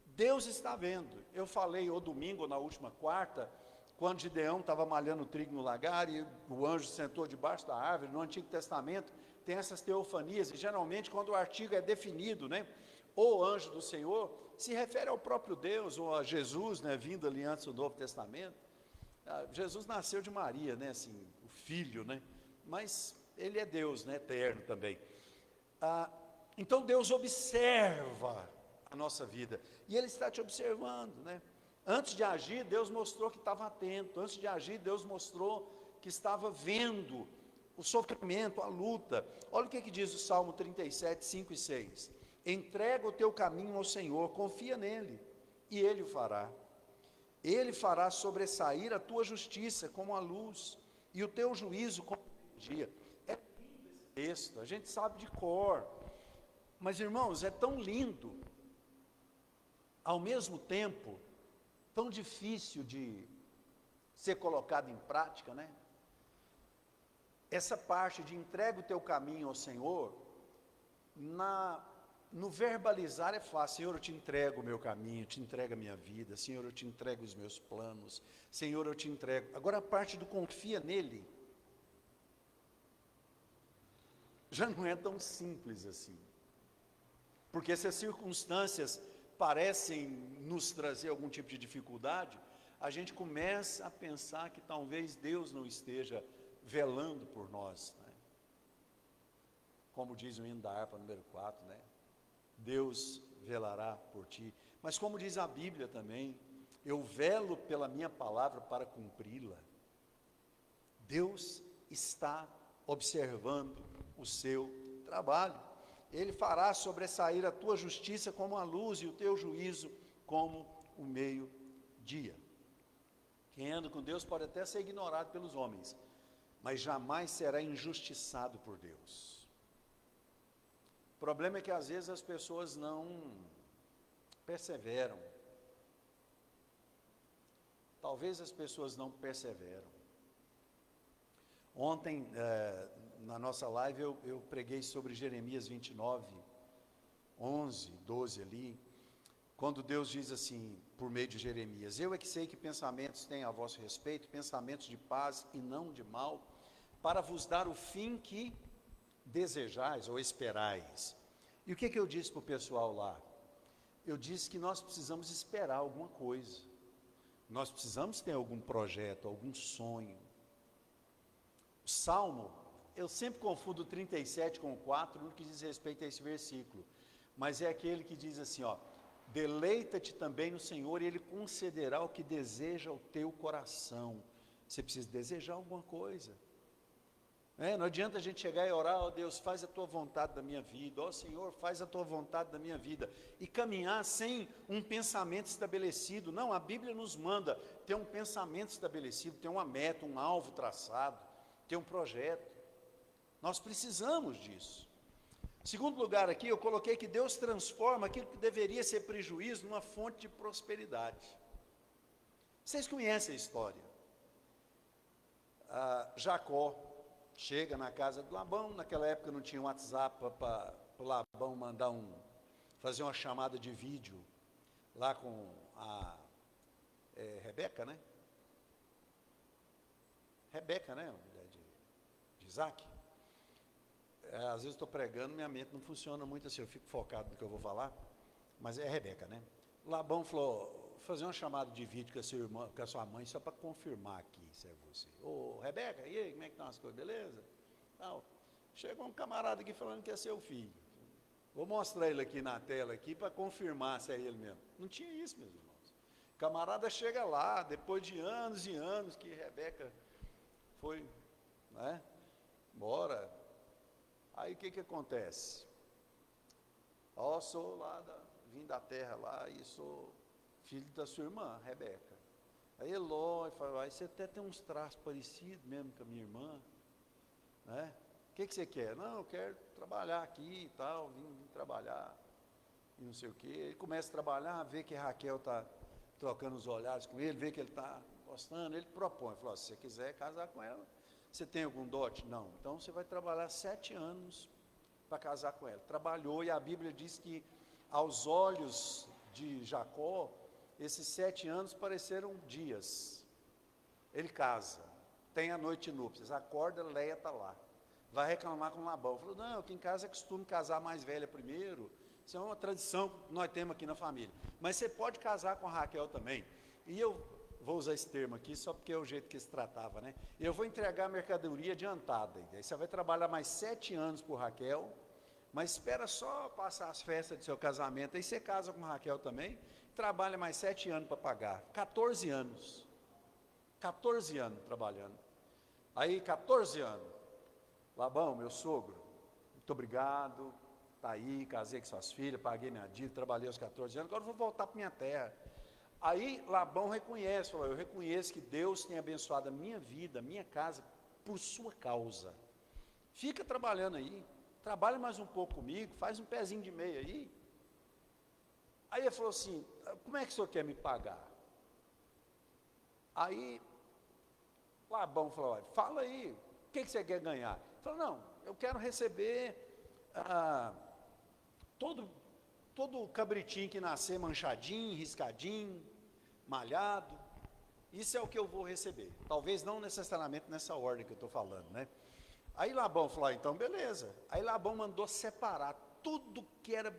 Deus está vendo. Eu falei o domingo, ou na última quarta, quando Gideão estava malhando trigo no lagar, e o anjo sentou debaixo da árvore. No Antigo Testamento tem essas teofanias, e geralmente quando o artigo é definido, né, o anjo do Senhor, se refere ao próprio Deus, ou a Jesus, né, vindo ali antes do Novo Testamento. Jesus nasceu de Maria, né, assim, o Filho, né, mas ele é Deus, né, eterno também. Então Deus observa a nossa vida, e Ele está te observando, né? Antes de agir, Deus mostrou que estava atento, antes de agir, Deus mostrou que estava vendo o sofrimento, a luta. Olha o que diz o Salmo 37, 5 e 6. Entrega o teu caminho ao Senhor, confia nele, e Ele o fará. Ele fará sobressair a tua justiça como a luz, e o teu juízo como o dia. É lindo esse texto, a gente sabe de cor, mas irmãos, é tão lindo, ao mesmo tempo, tão difícil de ser colocado em prática, né? Essa parte de entrega o teu caminho ao Senhor, no verbalizar é fácil. Senhor, eu te entrego o meu caminho, eu te entrego a minha vida. Senhor, eu te entrego os meus planos. Senhor, eu te entrego. Agora a parte do confia nele já não é tão simples assim. Porque se as circunstâncias parecem nos trazer algum tipo de dificuldade, a gente começa a pensar que talvez Deus não esteja velando por nós, né? Como diz o hino da harpa número 4, né? Deus velará por ti. Mas como diz a Bíblia também, eu velo pela minha palavra para cumpri-la. Deus está observando o seu trabalho. Ele fará sobressair a tua justiça como a luz e o teu juízo como o meio-dia. Quem anda com Deus pode até ser ignorado pelos homens, mas jamais será injustiçado por Deus. O problema é que às vezes as pessoas não perseveram. Talvez as pessoas não perseveram. Ontem, na nossa live, eu preguei sobre Jeremias 29, 11, 12 ali, quando Deus diz assim, por meio de Jeremias: eu é que sei que pensamentos têm a vosso respeito, pensamentos de paz e não de mal, para vos dar o fim que desejais ou esperais. E o que eu disse para o pessoal lá? Eu disse que nós precisamos esperar alguma coisa, nós precisamos ter algum projeto, algum sonho. O Salmo, eu sempre confundo o 37 com o 4, no que diz respeito a esse versículo, mas é aquele que diz assim, ó: deleita-te também no Senhor e Ele concederá o que deseja o teu coração. Você precisa desejar alguma coisa. Não adianta a gente chegar e orar: ó Deus, faz a tua vontade da minha vida, ó Senhor, faz a tua vontade da minha vida, e caminhar sem um pensamento estabelecido. Não, a Bíblia nos manda ter um pensamento estabelecido, ter uma meta, um alvo traçado, ter um projeto. Nós precisamos disso. Segundo lugar aqui, eu coloquei que Deus transforma aquilo que deveria ser prejuízo numa fonte de prosperidade. Vocês conhecem a história. Jacó chega na casa do Labão. Naquela época não tinha WhatsApp para o Labão fazer uma chamada de vídeo lá com a Rebeca, né? Rebeca, né? De Isaac. Às vezes estou pregando, minha mente não funciona muito assim, eu fico focado no que eu vou falar, mas é Rebeca, né? Labão falou: fazer uma chamada de vídeo com a sua irmã, com a sua mãe, só para confirmar aqui se é você. Ô, Rebeca, e aí, como é que estão as coisas, beleza? Não, chegou um camarada aqui falando que é seu filho. Vou mostrar ele aqui na tela aqui para confirmar se é ele mesmo. Não tinha isso, meus irmãos. O camarada chega lá, depois de anos e anos que Rebeca foi, né, embora. Aí o que acontece? Ó, sou lá, vim da terra lá e sou filho da sua irmã, Rebeca. Aí Eló fala: você até tem uns traços parecidos mesmo com a minha irmã, né? O que você quer? Não, eu quero trabalhar aqui e tal, vim trabalhar, e não sei o quê. Ele começa a trabalhar, vê que a Raquel está trocando os olhares com ele, vê que ele está gostando, ele propõe, fala: se você quiser casar com ela, você tem algum dote? Não. Então você vai trabalhar 7 anos para casar com ela. Trabalhou, e a Bíblia diz que aos olhos de Jacó, esses 7 anos pareceram dias. Ele casa, tem a noite de núpcias, acorda, Leia está lá. Vai reclamar com Labão. Falou: não, aqui em casa é costume casar a mais velha primeiro. Isso é uma tradição que nós temos aqui na família. Mas você pode casar com a Raquel também. E eu vou usar esse termo aqui só porque é o jeito que se tratava, né? Eu vou entregar a mercadoria adiantada. Aí você vai trabalhar mais 7 anos por Raquel, mas espera só passar as festas do seu casamento. Aí você casa com Raquel também, trabalha mais 7 anos para pagar. 14 anos. 14 anos trabalhando. Aí, 14 anos. Labão, meu sogro, muito obrigado, está aí, casei com suas filhas, paguei minha dívida, trabalhei aos 14 anos, agora eu vou voltar para minha terra. Aí Labão reconhece, falou: eu reconheço que Deus tem abençoado a minha vida, a minha casa, por sua causa. Fica trabalhando aí, trabalha mais um pouco comigo, faz um pezinho de meia aí. Aí ele falou assim: como é que o senhor quer me pagar? Aí Labão falou: fala aí, o que você quer ganhar? Ele falou: não, eu quero receber todo cabritinho que nascer manchadinho, riscadinho, malhado, isso é o que eu vou receber. Talvez não necessariamente nessa ordem que eu estou falando, né? Aí Labão falou, então beleza. Aí Labão mandou separar tudo que era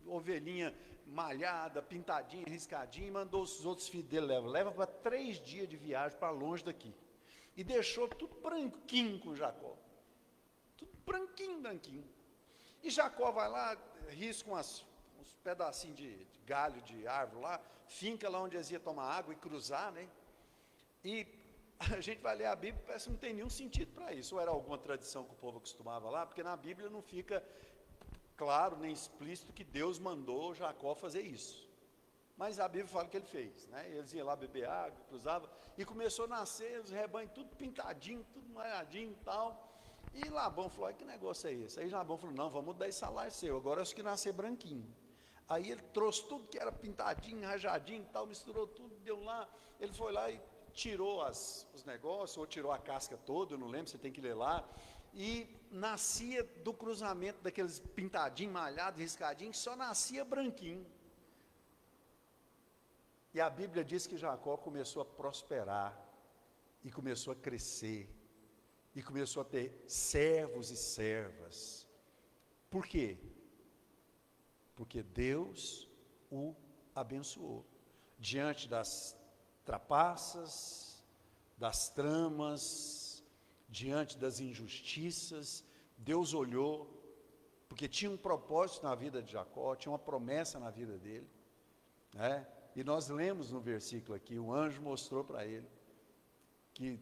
ovelhinha malhada, pintadinha, riscadinha, e mandou os outros filhos dele leva para 3 dias de viagem para longe daqui. E deixou tudo branquinho com Jacó. Tudo branquinho, branquinho. E Jacó vai lá, risca uns pedacinhos de galho de árvore lá, finca lá onde eles iam tomar água e cruzar, né? E a gente vai ler a Bíblia, parece que não tem nenhum sentido para isso. Ou era alguma tradição que o povo costumava lá, porque na Bíblia não fica claro nem explícito que Deus mandou Jacó fazer isso. Mas a Bíblia fala que ele fez, né? Eles iam lá beber água, cruzavam, e começou a nascer os rebanhos tudo pintadinho, tudo malhadinho e tal. E Labão falou, que negócio é esse? Aí Labão falou, não, vamos dar esse salário seu, agora é os que nascer branquinho. Aí ele trouxe tudo que era pintadinho, rajadinho e tal, misturou tudo, deu lá, ele foi lá e tirou os negócios, ou tirou a casca toda, eu não lembro, você tem que ler lá, e nascia do cruzamento daqueles pintadinhos, malhados, riscadinhos, só nascia branquinho. E a Bíblia diz que Jacó começou a prosperar, e começou a crescer, e começou a ter servos e servas. Por quê? Porque Deus o abençoou. Diante das trapaças, das tramas, diante das injustiças, Deus olhou, porque tinha um propósito na vida de Jacó, tinha uma promessa na vida dele, né? E nós lemos no versículo aqui, o anjo mostrou para ele, que,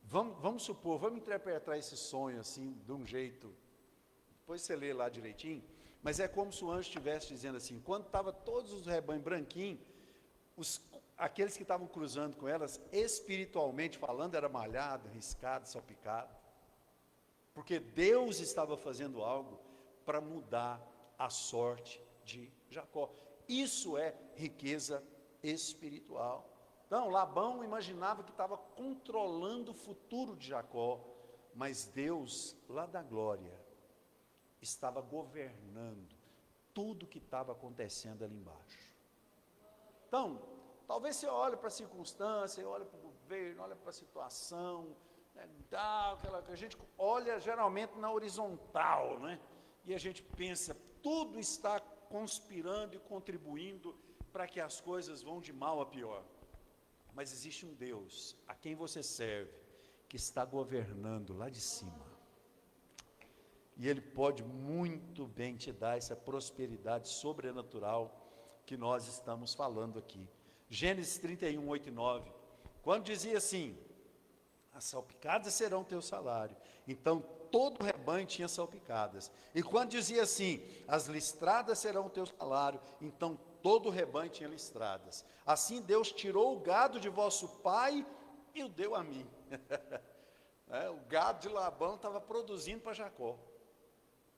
vamos supor, vamos interpretar esse sonho assim, de um jeito, depois você lê lá direitinho, mas é como se o anjo estivesse dizendo assim, quando estava todos os rebanhos branquinhos, aqueles que estavam cruzando com elas, espiritualmente falando, era malhado, riscado, salpicado, porque Deus estava fazendo algo para mudar a sorte de Jacó. Isso é riqueza espiritual. Então, Labão imaginava que estava controlando o futuro de Jacó, mas Deus, lá da glória, estava governando tudo que estava acontecendo ali embaixo. Então, talvez você olhe para a circunstância, olhe para o governo, olhe para a situação, né, a gente olha geralmente na horizontal, né? E a gente pensa, tudo está conspirando e contribuindo para que as coisas vão de mal a pior. Mas existe um Deus a quem você serve, que está governando lá de cima. E Ele pode muito bem te dar essa prosperidade sobrenatural que nós estamos falando aqui. Gênesis 31, 8 e 9, quando dizia assim, as salpicadas serão teu salário, então todo o rebanho tinha salpicadas, e quando dizia assim, as listradas serão teu salário, então todo o rebanho tinha listradas, assim Deus tirou o gado de vosso pai e o deu a mim. O gado de Labão estava produzindo para Jacó,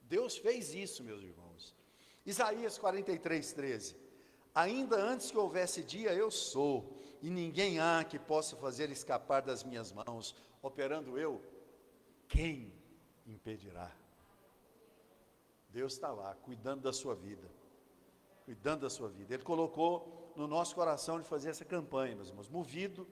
Deus fez isso, meus irmãos. Isaías 43, 13, ainda antes que houvesse dia, eu sou, e ninguém há que possa fazer escapar das minhas mãos, operando eu, quem impedirá? Deus está lá, cuidando da sua vida, cuidando da sua vida. Ele colocou no nosso coração de fazer essa campanha, meus irmãos, movido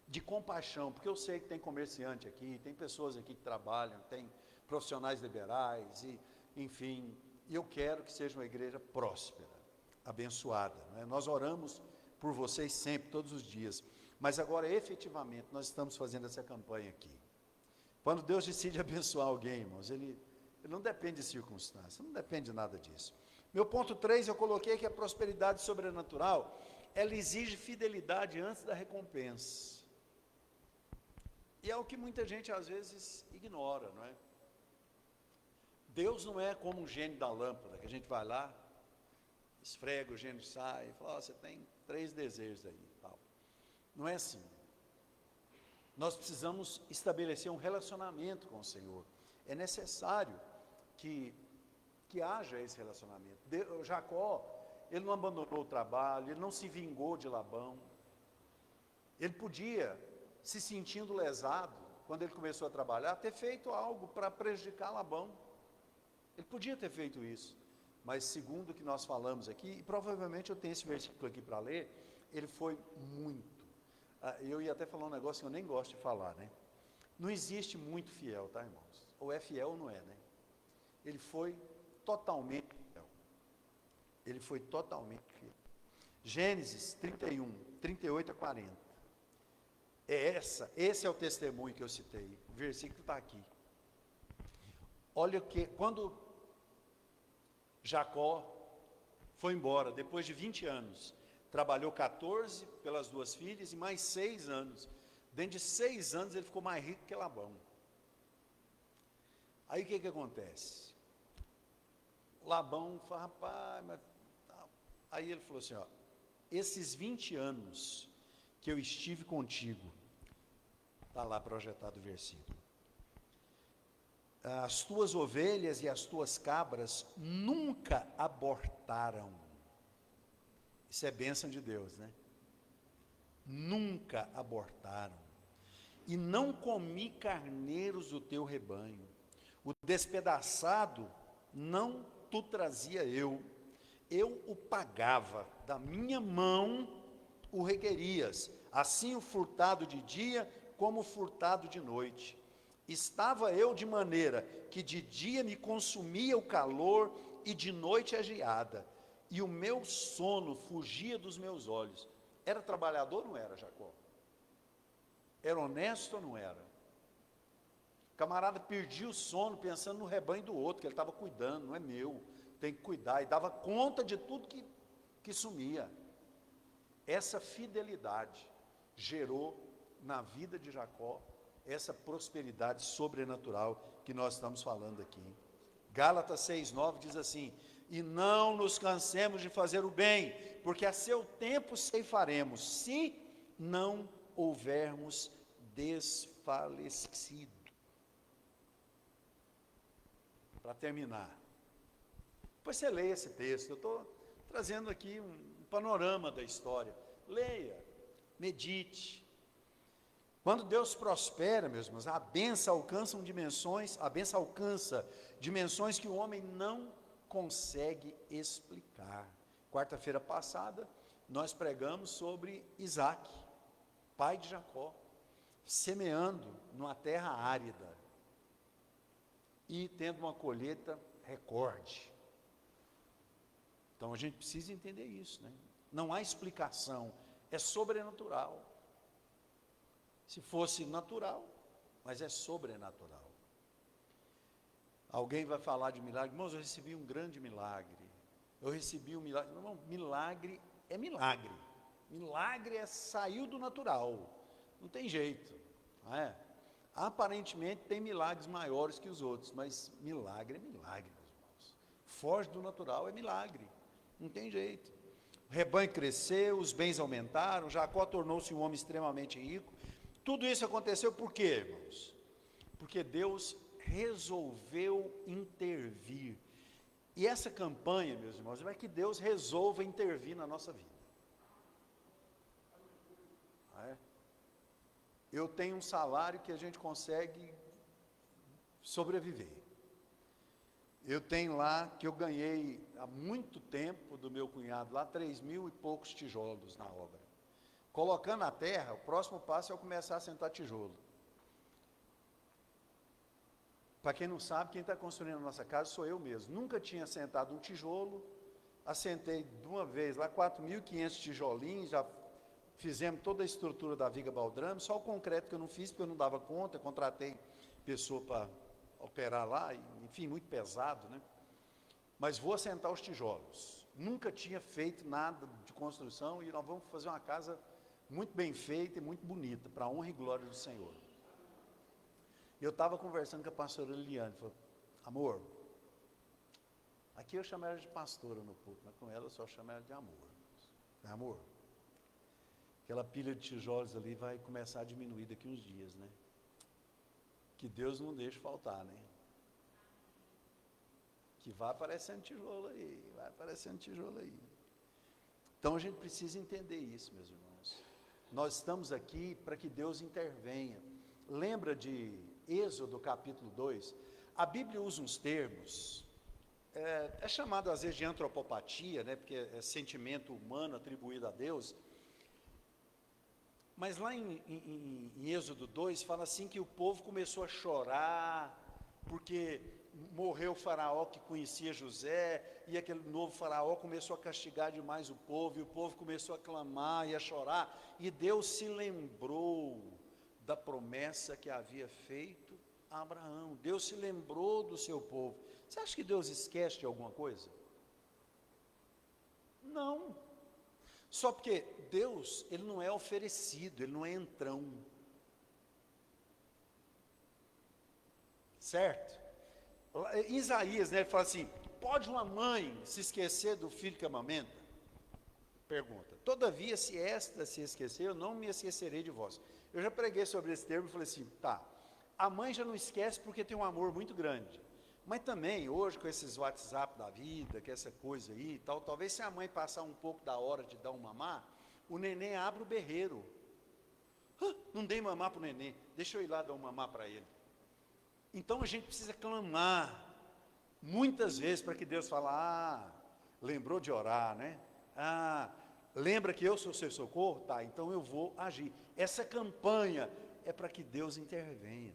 de compaixão, porque eu sei que tem comerciante aqui, tem pessoas aqui que trabalham, tem profissionais liberais, e enfim, e eu quero que seja uma igreja próspera, abençoada, né? Nós oramos por vocês sempre, todos os dias, mas agora efetivamente nós estamos fazendo essa campanha aqui. Quando Deus decide abençoar alguém, irmãos, ele não depende de circunstâncias, não depende de nada disso. Meu ponto 3, eu coloquei que a prosperidade sobrenatural, ela exige fidelidade antes da recompensa, e é o que muita gente às vezes ignora, não é? Deus não é como um gênio da lâmpada, que a gente vai lá, esfrega, o gênio sai, e fala, você tem 3 desejos aí, tal. Não é assim. Nós precisamos estabelecer um relacionamento com o Senhor. É necessário que haja esse relacionamento. Jacó, ele não abandonou o trabalho, ele não se vingou de Labão. Ele podia, se sentindo lesado, quando ele começou a trabalhar, ter feito algo para prejudicar Labão. Ele podia ter feito isso, mas segundo o que nós falamos aqui, e provavelmente eu tenho esse versículo aqui para ler, ele foi muito. Eu ia até falar um negócio que eu nem gosto de falar, né? Não existe muito fiel, tá, irmãos? Ou é fiel ou não é, né? Ele foi totalmente fiel. Ele foi totalmente fiel. Gênesis 31, 38 a 40. Esse é o testemunho que eu citei. O versículo está aqui. Olha que, quando Jacó foi embora, depois de 20 anos, trabalhou 14 pelas duas filhas e mais 6 anos. Dentro de 6 anos ele ficou mais rico que Labão. Aí o que acontece? Labão fala, rapaz, mas... Aí ele falou assim, ó, esses 20 anos que eu estive contigo, está lá projetado o versículo, as tuas ovelhas e as tuas cabras nunca abortaram. Isso é bênção de Deus, né? Nunca abortaram. E não comi carneiros do teu rebanho. O despedaçado não tu trazia eu o pagava, da minha mão o requerias, assim o furtado de dia como o furtado de noite. Estava eu de maneira que de dia me consumia o calor e de noite a geada, e o meu sono fugia dos meus olhos. Era trabalhador ou não era, Jacó? Era honesto ou não era? O camarada perdia o sono pensando no rebanho do outro, que ele estava cuidando, não é meu, tem que cuidar, e dava conta de tudo que sumia. Essa fidelidade gerou na vida de Jacó essa prosperidade sobrenatural que nós estamos falando aqui. Gálatas 6:9 diz assim: e não nos cansemos de fazer o bem, porque a seu tempo ceifaremos, se não houvermos desfalecido. Para terminar, depois você leia esse texto, eu estou trazendo aqui um panorama da história. Leia, medite. Quando Deus prospera, meus irmãos, a bênção alcança dimensões que o homem não consegue explicar. Quarta-feira passada, nós pregamos sobre Isaac, pai de Jacó, semeando numa terra árida e tendo uma colheita recorde. Então a gente precisa entender isso, né? Não há explicação, é sobrenatural. Se fosse natural, mas é sobrenatural. Alguém vai falar de milagre, irmãos, eu recebi um grande milagre. Eu recebi um milagre. Não, milagre é milagre. Milagre é saiu do natural. Não tem jeito, não é? Aparentemente tem milagres maiores que os outros, mas milagre é milagre, meus irmãos. Foge do natural é milagre. Não tem jeito. O rebanho cresceu, os bens aumentaram, Jacó tornou-se um homem extremamente rico. Tudo isso aconteceu por quê, irmãos? Porque Deus resolveu intervir. E essa campanha, meus irmãos, é que Deus resolva intervir na nossa vida. Eu tenho um salário que a gente consegue sobreviver. Eu tenho lá, que eu ganhei há muito tempo do meu cunhado, lá 3.000 e poucos tijolos na obra. Colocando a terra, o próximo passo é eu começar a sentar tijolo. Para quem não sabe, quem está construindo a nossa casa sou eu mesmo. Nunca tinha sentado um tijolo, assentei de uma vez lá 4.500 tijolinhos, já fizemos toda a estrutura da viga baldrame, só o concreto que eu não fiz, porque eu não dava conta, contratei pessoa para operar lá, enfim, muito pesado, né? Mas vou assentar os tijolos. Nunca tinha feito nada de construção e nós vamos fazer uma casa muito bem feita e muito bonita, para a honra e glória do Senhor. Eu estava conversando com a pastora Liliane, falou, amor, aqui eu chamo ela de pastora no púlpito, mas com ela eu só chamo ela de amor. Amor, aquela pilha de tijolos ali vai começar a diminuir daqui uns dias, né? Que Deus não deixe faltar, né? Que vai aparecendo tijolo aí, vai aparecendo tijolo aí. Então a gente precisa entender isso, meus irmãos. Nós estamos aqui para que Deus intervenha. Lembra de Êxodo capítulo 2? A Bíblia usa uns termos é chamado às vezes de antropopatia, né, porque é sentimento humano atribuído a Deus. Mas lá em Êxodo 2, fala assim que o povo começou a chorar, porque morreu o faraó que conhecia José, e aquele novo faraó começou a castigar demais o povo, e o povo começou a clamar e a chorar, e Deus se lembrou da promessa que havia feito a Abraão. Deus se lembrou do seu povo. Você acha que Deus esquece de alguma coisa? Não. Só porque Deus, ele não é oferecido, ele não é entrão. Certo? Em Isaías, né, ele fala assim: pode uma mãe se esquecer do filho que amamenta? Pergunta. Todavia, se esta se esquecer, eu não me esquecerei de vós. Eu já preguei sobre esse termo e falei assim, tá, a mãe já não esquece porque tem um amor muito grande. Mas também, hoje, com esses WhatsApp da vida, que essa coisa aí e tal, talvez se a mãe passar um pouco da hora de dar um mamar, o neném abre o berreiro. Não dei mamar para o neném, deixa eu ir lá dar um mamar para ele. Então a gente precisa clamar, muitas vezes, para que Deus fale, lembrou de orar, né? Lembra que eu sou seu socorro? Tá, então eu vou agir. Essa campanha é para que Deus intervenha.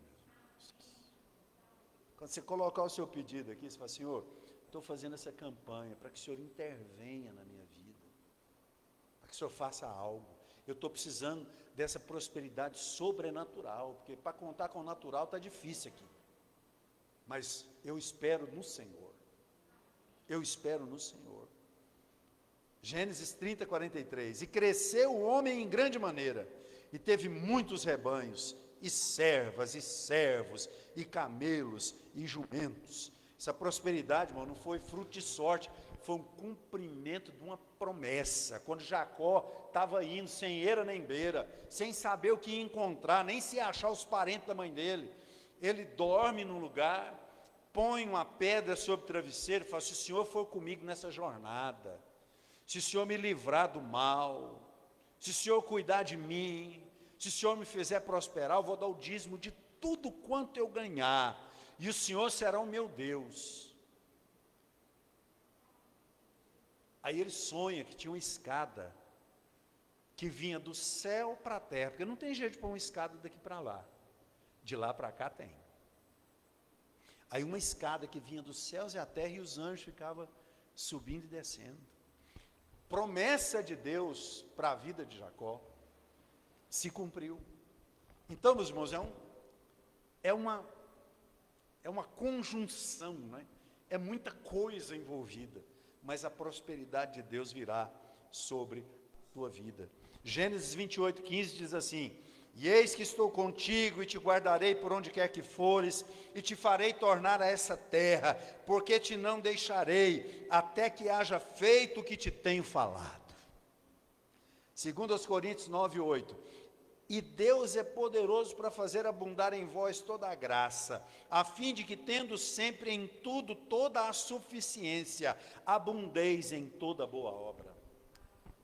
Quando você colocar o seu pedido aqui, você fala, Senhor, estou fazendo essa campanha para que o Senhor intervenha na minha vida, para que o Senhor faça algo. Eu estou precisando dessa prosperidade sobrenatural, porque para contar com o natural está difícil aqui. Mas eu espero no Senhor. Eu espero no Senhor. Gênesis 30, 43. E cresceu o homem em grande maneira, e teve muitos rebanhos, e servas, e servos, e camelos, e jumentos. Essa prosperidade, irmão, não foi fruto de sorte, foi um cumprimento de uma promessa. Quando Jacó estava indo, sem eira nem beira, sem saber o que ia encontrar, nem se achar os parentes da mãe dele, ele dorme num lugar, põe uma pedra sobre o travesseiro e fala, se o Senhor for comigo nessa jornada, se o Senhor me livrar do mal, se o Senhor cuidar de mim, se o Senhor me fizer prosperar, eu vou dar o dízimo de tudo quanto eu ganhar, e o Senhor será o meu Deus. Aí ele sonha que tinha uma escada, que vinha do céu para a terra, porque não tem jeito de pôr uma escada daqui para lá, de lá para cá tem. Aí uma escada que vinha dos céus e a terra, e os anjos ficavam subindo e descendo. Promessa de Deus para a vida de Jacó se cumpriu. Então, meus irmãos, é uma conjunção, né? É muita coisa envolvida, mas a prosperidade de Deus virá sobre a tua vida. Gênesis 28, 15 diz assim, e eis que estou contigo e te guardarei por onde quer que fores, e te farei tornar a essa terra, porque te não deixarei, até que haja feito o que te tenho falado. 2 Coríntios 9, 8. E Deus é poderoso para fazer abundar em vós toda a graça, a fim de que, tendo sempre em tudo toda a suficiência, abundeis em toda boa obra.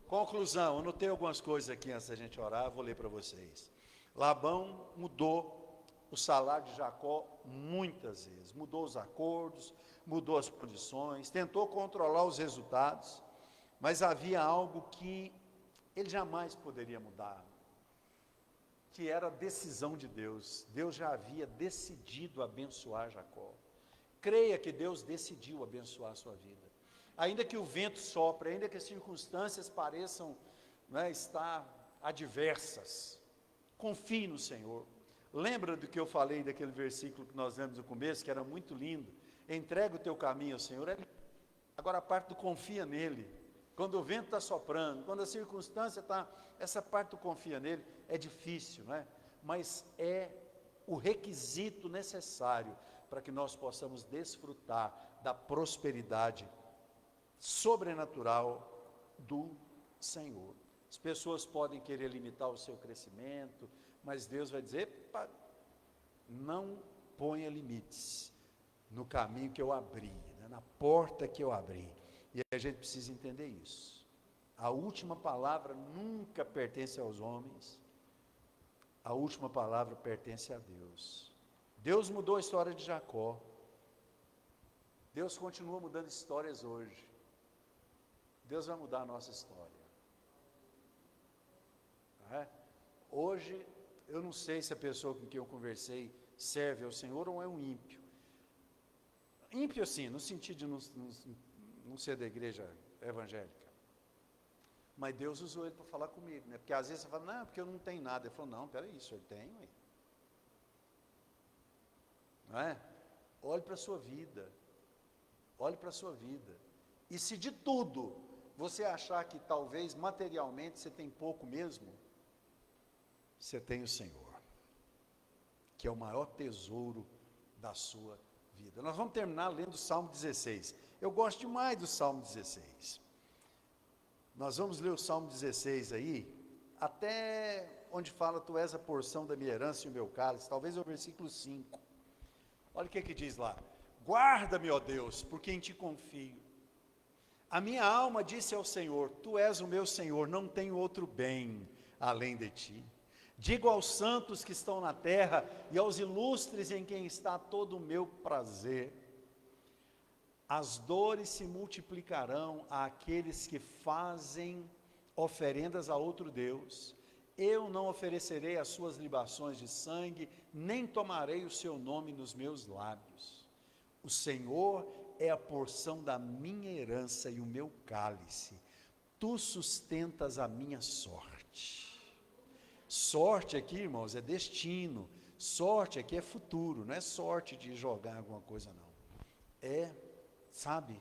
Conclusão, eu anotei algumas coisas aqui antes da gente orar, vou ler para vocês. Labão mudou o salário de Jacó muitas vezes, mudou os acordos, mudou as condições, tentou controlar os resultados, mas havia algo que ele jamais poderia mudar, que era a decisão de Deus. Deus já havia decidido abençoar Jacó. Creia que Deus decidiu abençoar a sua vida. Ainda que o vento sopre, ainda que as circunstâncias pareçam, né, estar adversas, confie no Senhor. Lembra do que eu falei daquele versículo que nós lemos no começo, que era muito lindo? Entrega o teu caminho ao Senhor. Agora a parte do confia nele. Quando o vento está soprando, quando a circunstância está, essa parte do confia nele, é difícil, não é? Mas é o requisito necessário para que nós possamos desfrutar da prosperidade sobrenatural do Senhor. As pessoas podem querer limitar o seu crescimento, mas Deus vai dizer, não ponha limites no caminho que eu abri, né, na porta que eu abri. E a gente precisa entender isso. A última palavra nunca pertence aos homens, a última palavra pertence a Deus. Deus mudou a história de Jacó. Deus continua mudando histórias hoje. Deus vai mudar a nossa história. Hoje, eu não sei se a pessoa com quem eu conversei serve ao Senhor ou é um ímpio. Ímpio assim, no sentido de não ser da igreja evangélica. Mas Deus usou ele para falar comigo, né? Porque às vezes você fala, não, porque eu não tenho nada. Ele falou, não, peraí, o senhor tem, ué. Não é? Olhe para a sua vida. Olhe para a sua vida. E se de tudo você achar que talvez materialmente você tem pouco mesmo, você tem o Senhor, que é o maior tesouro da sua vida. Nós vamos terminar lendo o Salmo 16. Eu gosto demais do Salmo 16. Nós vamos ler o Salmo 16 aí, até onde fala, tu és a porção da minha herança e o meu cálice, talvez é o versículo 5. Olha o que diz lá. Guarda-me, ó Deus, por quem te confio. A minha alma disse ao Senhor, tu és o meu Senhor, não tenho outro bem além de ti. Digo aos santos que estão na terra e aos ilustres em quem está todo o meu prazer. As dores se multiplicarão àqueles que fazem oferendas a outro Deus. Eu não oferecerei as suas libações de sangue, nem tomarei o seu nome nos meus lábios. O Senhor é a porção da minha herança e o meu cálice. Tu sustentas a minha sorte. Sorte aqui, irmãos, é destino. Sorte aqui é futuro, não é sorte de jogar alguma coisa, não. É, sabe,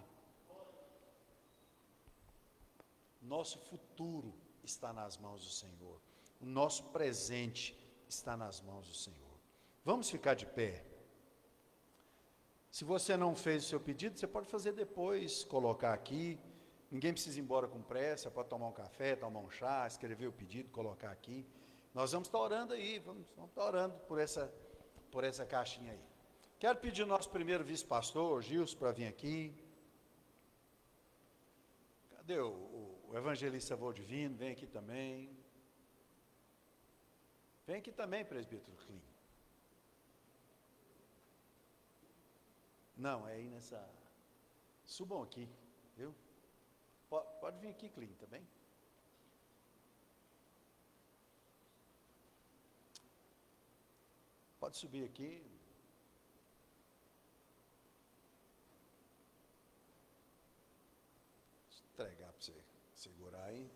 nosso futuro está nas mãos do Senhor. O nosso presente está nas mãos do Senhor. Vamos ficar de pé. Se você não fez o seu pedido, você pode fazer depois, colocar aqui. Ninguém precisa ir embora com pressa, pode tomar um café, tomar um chá, escrever o pedido, colocar aqui. Nós vamos estar orando aí, vamos estar orando por essa caixinha aí. Quero pedir ao nosso primeiro vice-pastor, Gilson, para vir aqui. Cadê o evangelista Valdivino? Vem aqui também. Vem aqui também, presbítero Clim. Não, é aí nessa... Subam aqui, viu? Pode vir aqui, Clim, também. Pode subir aqui. Entregar para você segurar aí.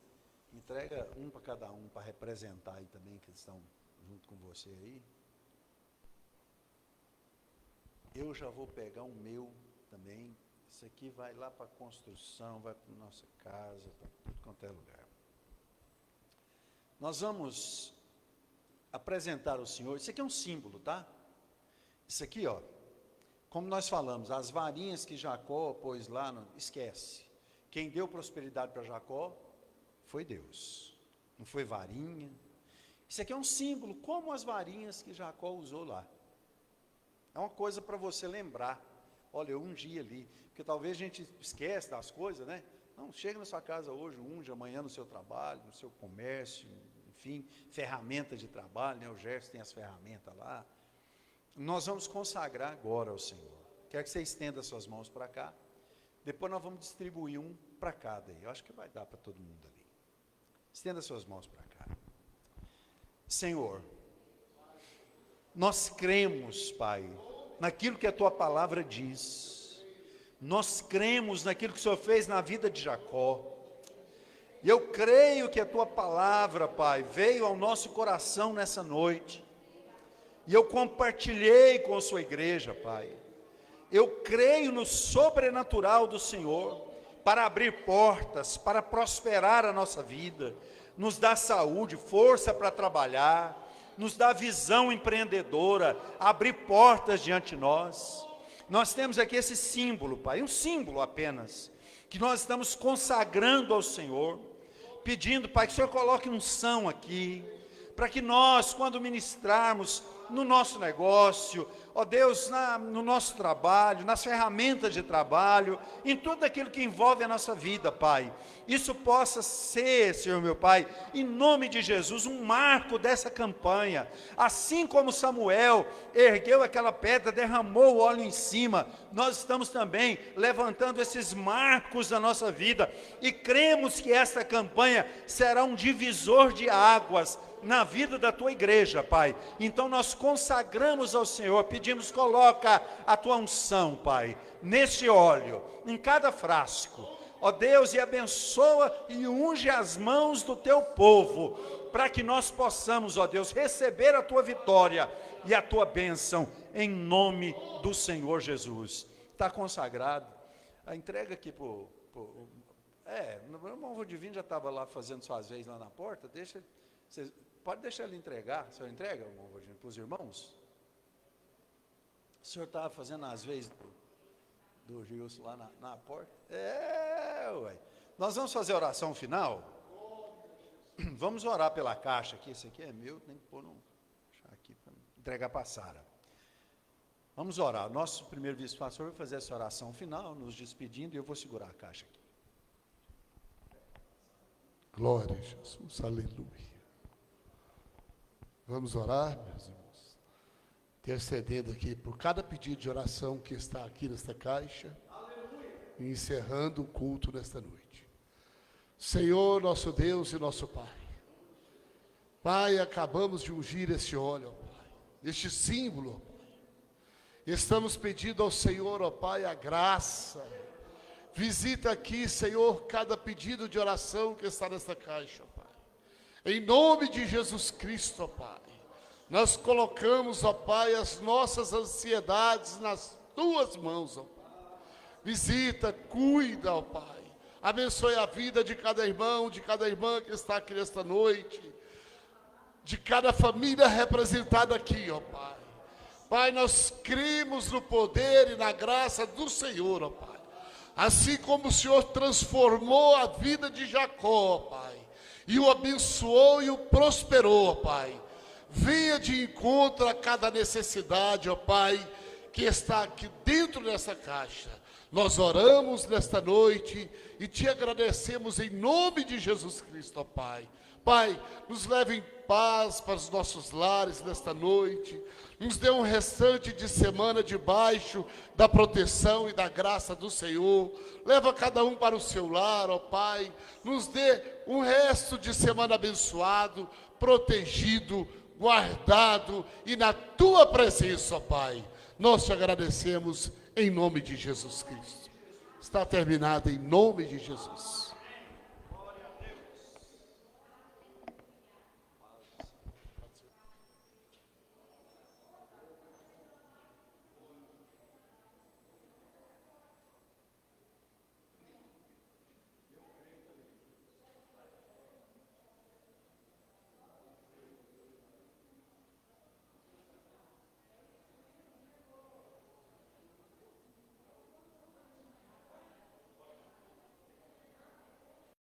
Entrega um para cada um, para representar aí também, que eles estão junto com você aí. Eu já vou pegar o meu também. Isso aqui vai lá para a construção, vai para a nossa casa, para tudo quanto é lugar. Nós vamos apresentar ao Senhor. Isso aqui é um símbolo, tá? Isso aqui, ó, como nós falamos, as varinhas que Jacó pôs lá, esquece. Quem deu prosperidade para Jacó foi Deus, não foi varinha. Isso aqui é um símbolo, como as varinhas que Jacó usou lá. É uma coisa para você lembrar. Olha, eu ungi ali, porque talvez a gente esquece das coisas, né? Não, chega na sua casa hoje, unge, amanhã no seu trabalho, no seu comércio, enfim, ferramentas de trabalho, né? O Gerson tem as ferramentas lá. Nós vamos consagrar agora ao Senhor. Quero que você estenda suas mãos para cá. Depois nós vamos distribuir um para cada aí. Eu acho que vai dar para todo mundo ali. Estenda suas mãos para cá. Senhor, nós cremos, Pai, naquilo que a Tua palavra diz. Nós cremos naquilo que o Senhor fez na vida de Jacó. E eu creio que a Tua palavra, Pai, veio ao nosso coração nessa noite. E eu compartilhei com a Sua igreja, Pai. Eu creio no sobrenatural do Senhor, para abrir portas, para prosperar a nossa vida, nos dá saúde, força para trabalhar, nos dá visão empreendedora, abrir portas diante de nós. Nós temos aqui esse símbolo, Pai, um símbolo apenas, que nós estamos consagrando ao Senhor, pedindo, Pai, que o Senhor coloque unção aqui, para que nós, quando ministrarmos, no nosso negócio, ó Deus, no nosso trabalho, nas ferramentas de trabalho, em tudo aquilo que envolve a nossa vida, Pai. Isso possa ser, Senhor meu Pai, em nome de Jesus, um marco dessa campanha. Assim como Samuel ergueu aquela pedra, derramou o óleo em cima, nós estamos também levantando esses marcos da nossa vida e cremos que esta campanha será um divisor de águas na vida da tua igreja, Pai. Então nós consagramos ao Senhor, pedimos, coloca a tua unção, Pai, neste óleo, em cada frasco, ó Deus, e abençoa e unge as mãos do teu povo, para que nós possamos, ó Deus, receber a tua vitória e a tua bênção, em nome do Senhor Jesus. Está consagrado. A entrega aqui o meu irmão Rodivino já estava lá fazendo suas vezes lá na porta, pode deixar ele entregar. O senhor entrega, irmão Rodivino, para os irmãos? O senhor estava fazendo as vezes do Gilson lá na porta? Ué. Nós vamos fazer a oração final? Vamos orar pela caixa aqui. Esse aqui é meu, tem que pôr deixar aqui para entregar para a Sara. Vamos orar. Nosso primeiro vice-pastor vai fazer essa oração final, nos despedindo, e eu vou segurar a caixa aqui. Glória a Jesus, aleluia. Vamos orar, meus irmãos, intercedendo aqui por cada pedido de oração que está aqui nesta caixa, e encerrando o culto nesta noite. Senhor, nosso Deus e nosso Pai, Pai, acabamos de ungir esse óleo, ó Pai, este símbolo, ó Pai. Estamos pedindo ao Senhor, ó Pai, a graça. Visita aqui, Senhor, cada pedido de oração que está nesta caixa, ó Pai. Em nome de Jesus Cristo, ó Pai, nós colocamos, ó Pai, as nossas ansiedades nas tuas mãos, ó Pai. Visita, cuida, ó Pai. Abençoe a vida de cada irmão, de cada irmã que está aqui nesta noite, de cada família representada aqui, ó Pai. Pai, nós cremos no poder e na graça do Senhor, ó Pai. Assim como o Senhor transformou a vida de Jacó, ó Pai, e o abençoou e o prosperou, ó Pai. Venha de encontro a cada necessidade, ó Pai, que está aqui dentro dessa caixa. Nós oramos nesta noite e te agradecemos em nome de Jesus Cristo, ó Pai. Pai, nos leve em paz para os nossos lares nesta noite. Nos dê um restante de semana debaixo da proteção e da graça do Senhor. Leva cada um para o seu lar, ó Pai. Nos dê um resto de semana abençoado, protegido, guardado e na tua presença, ó Pai. Nós te agradecemos em nome de Jesus Cristo. Está terminado em nome de Jesus.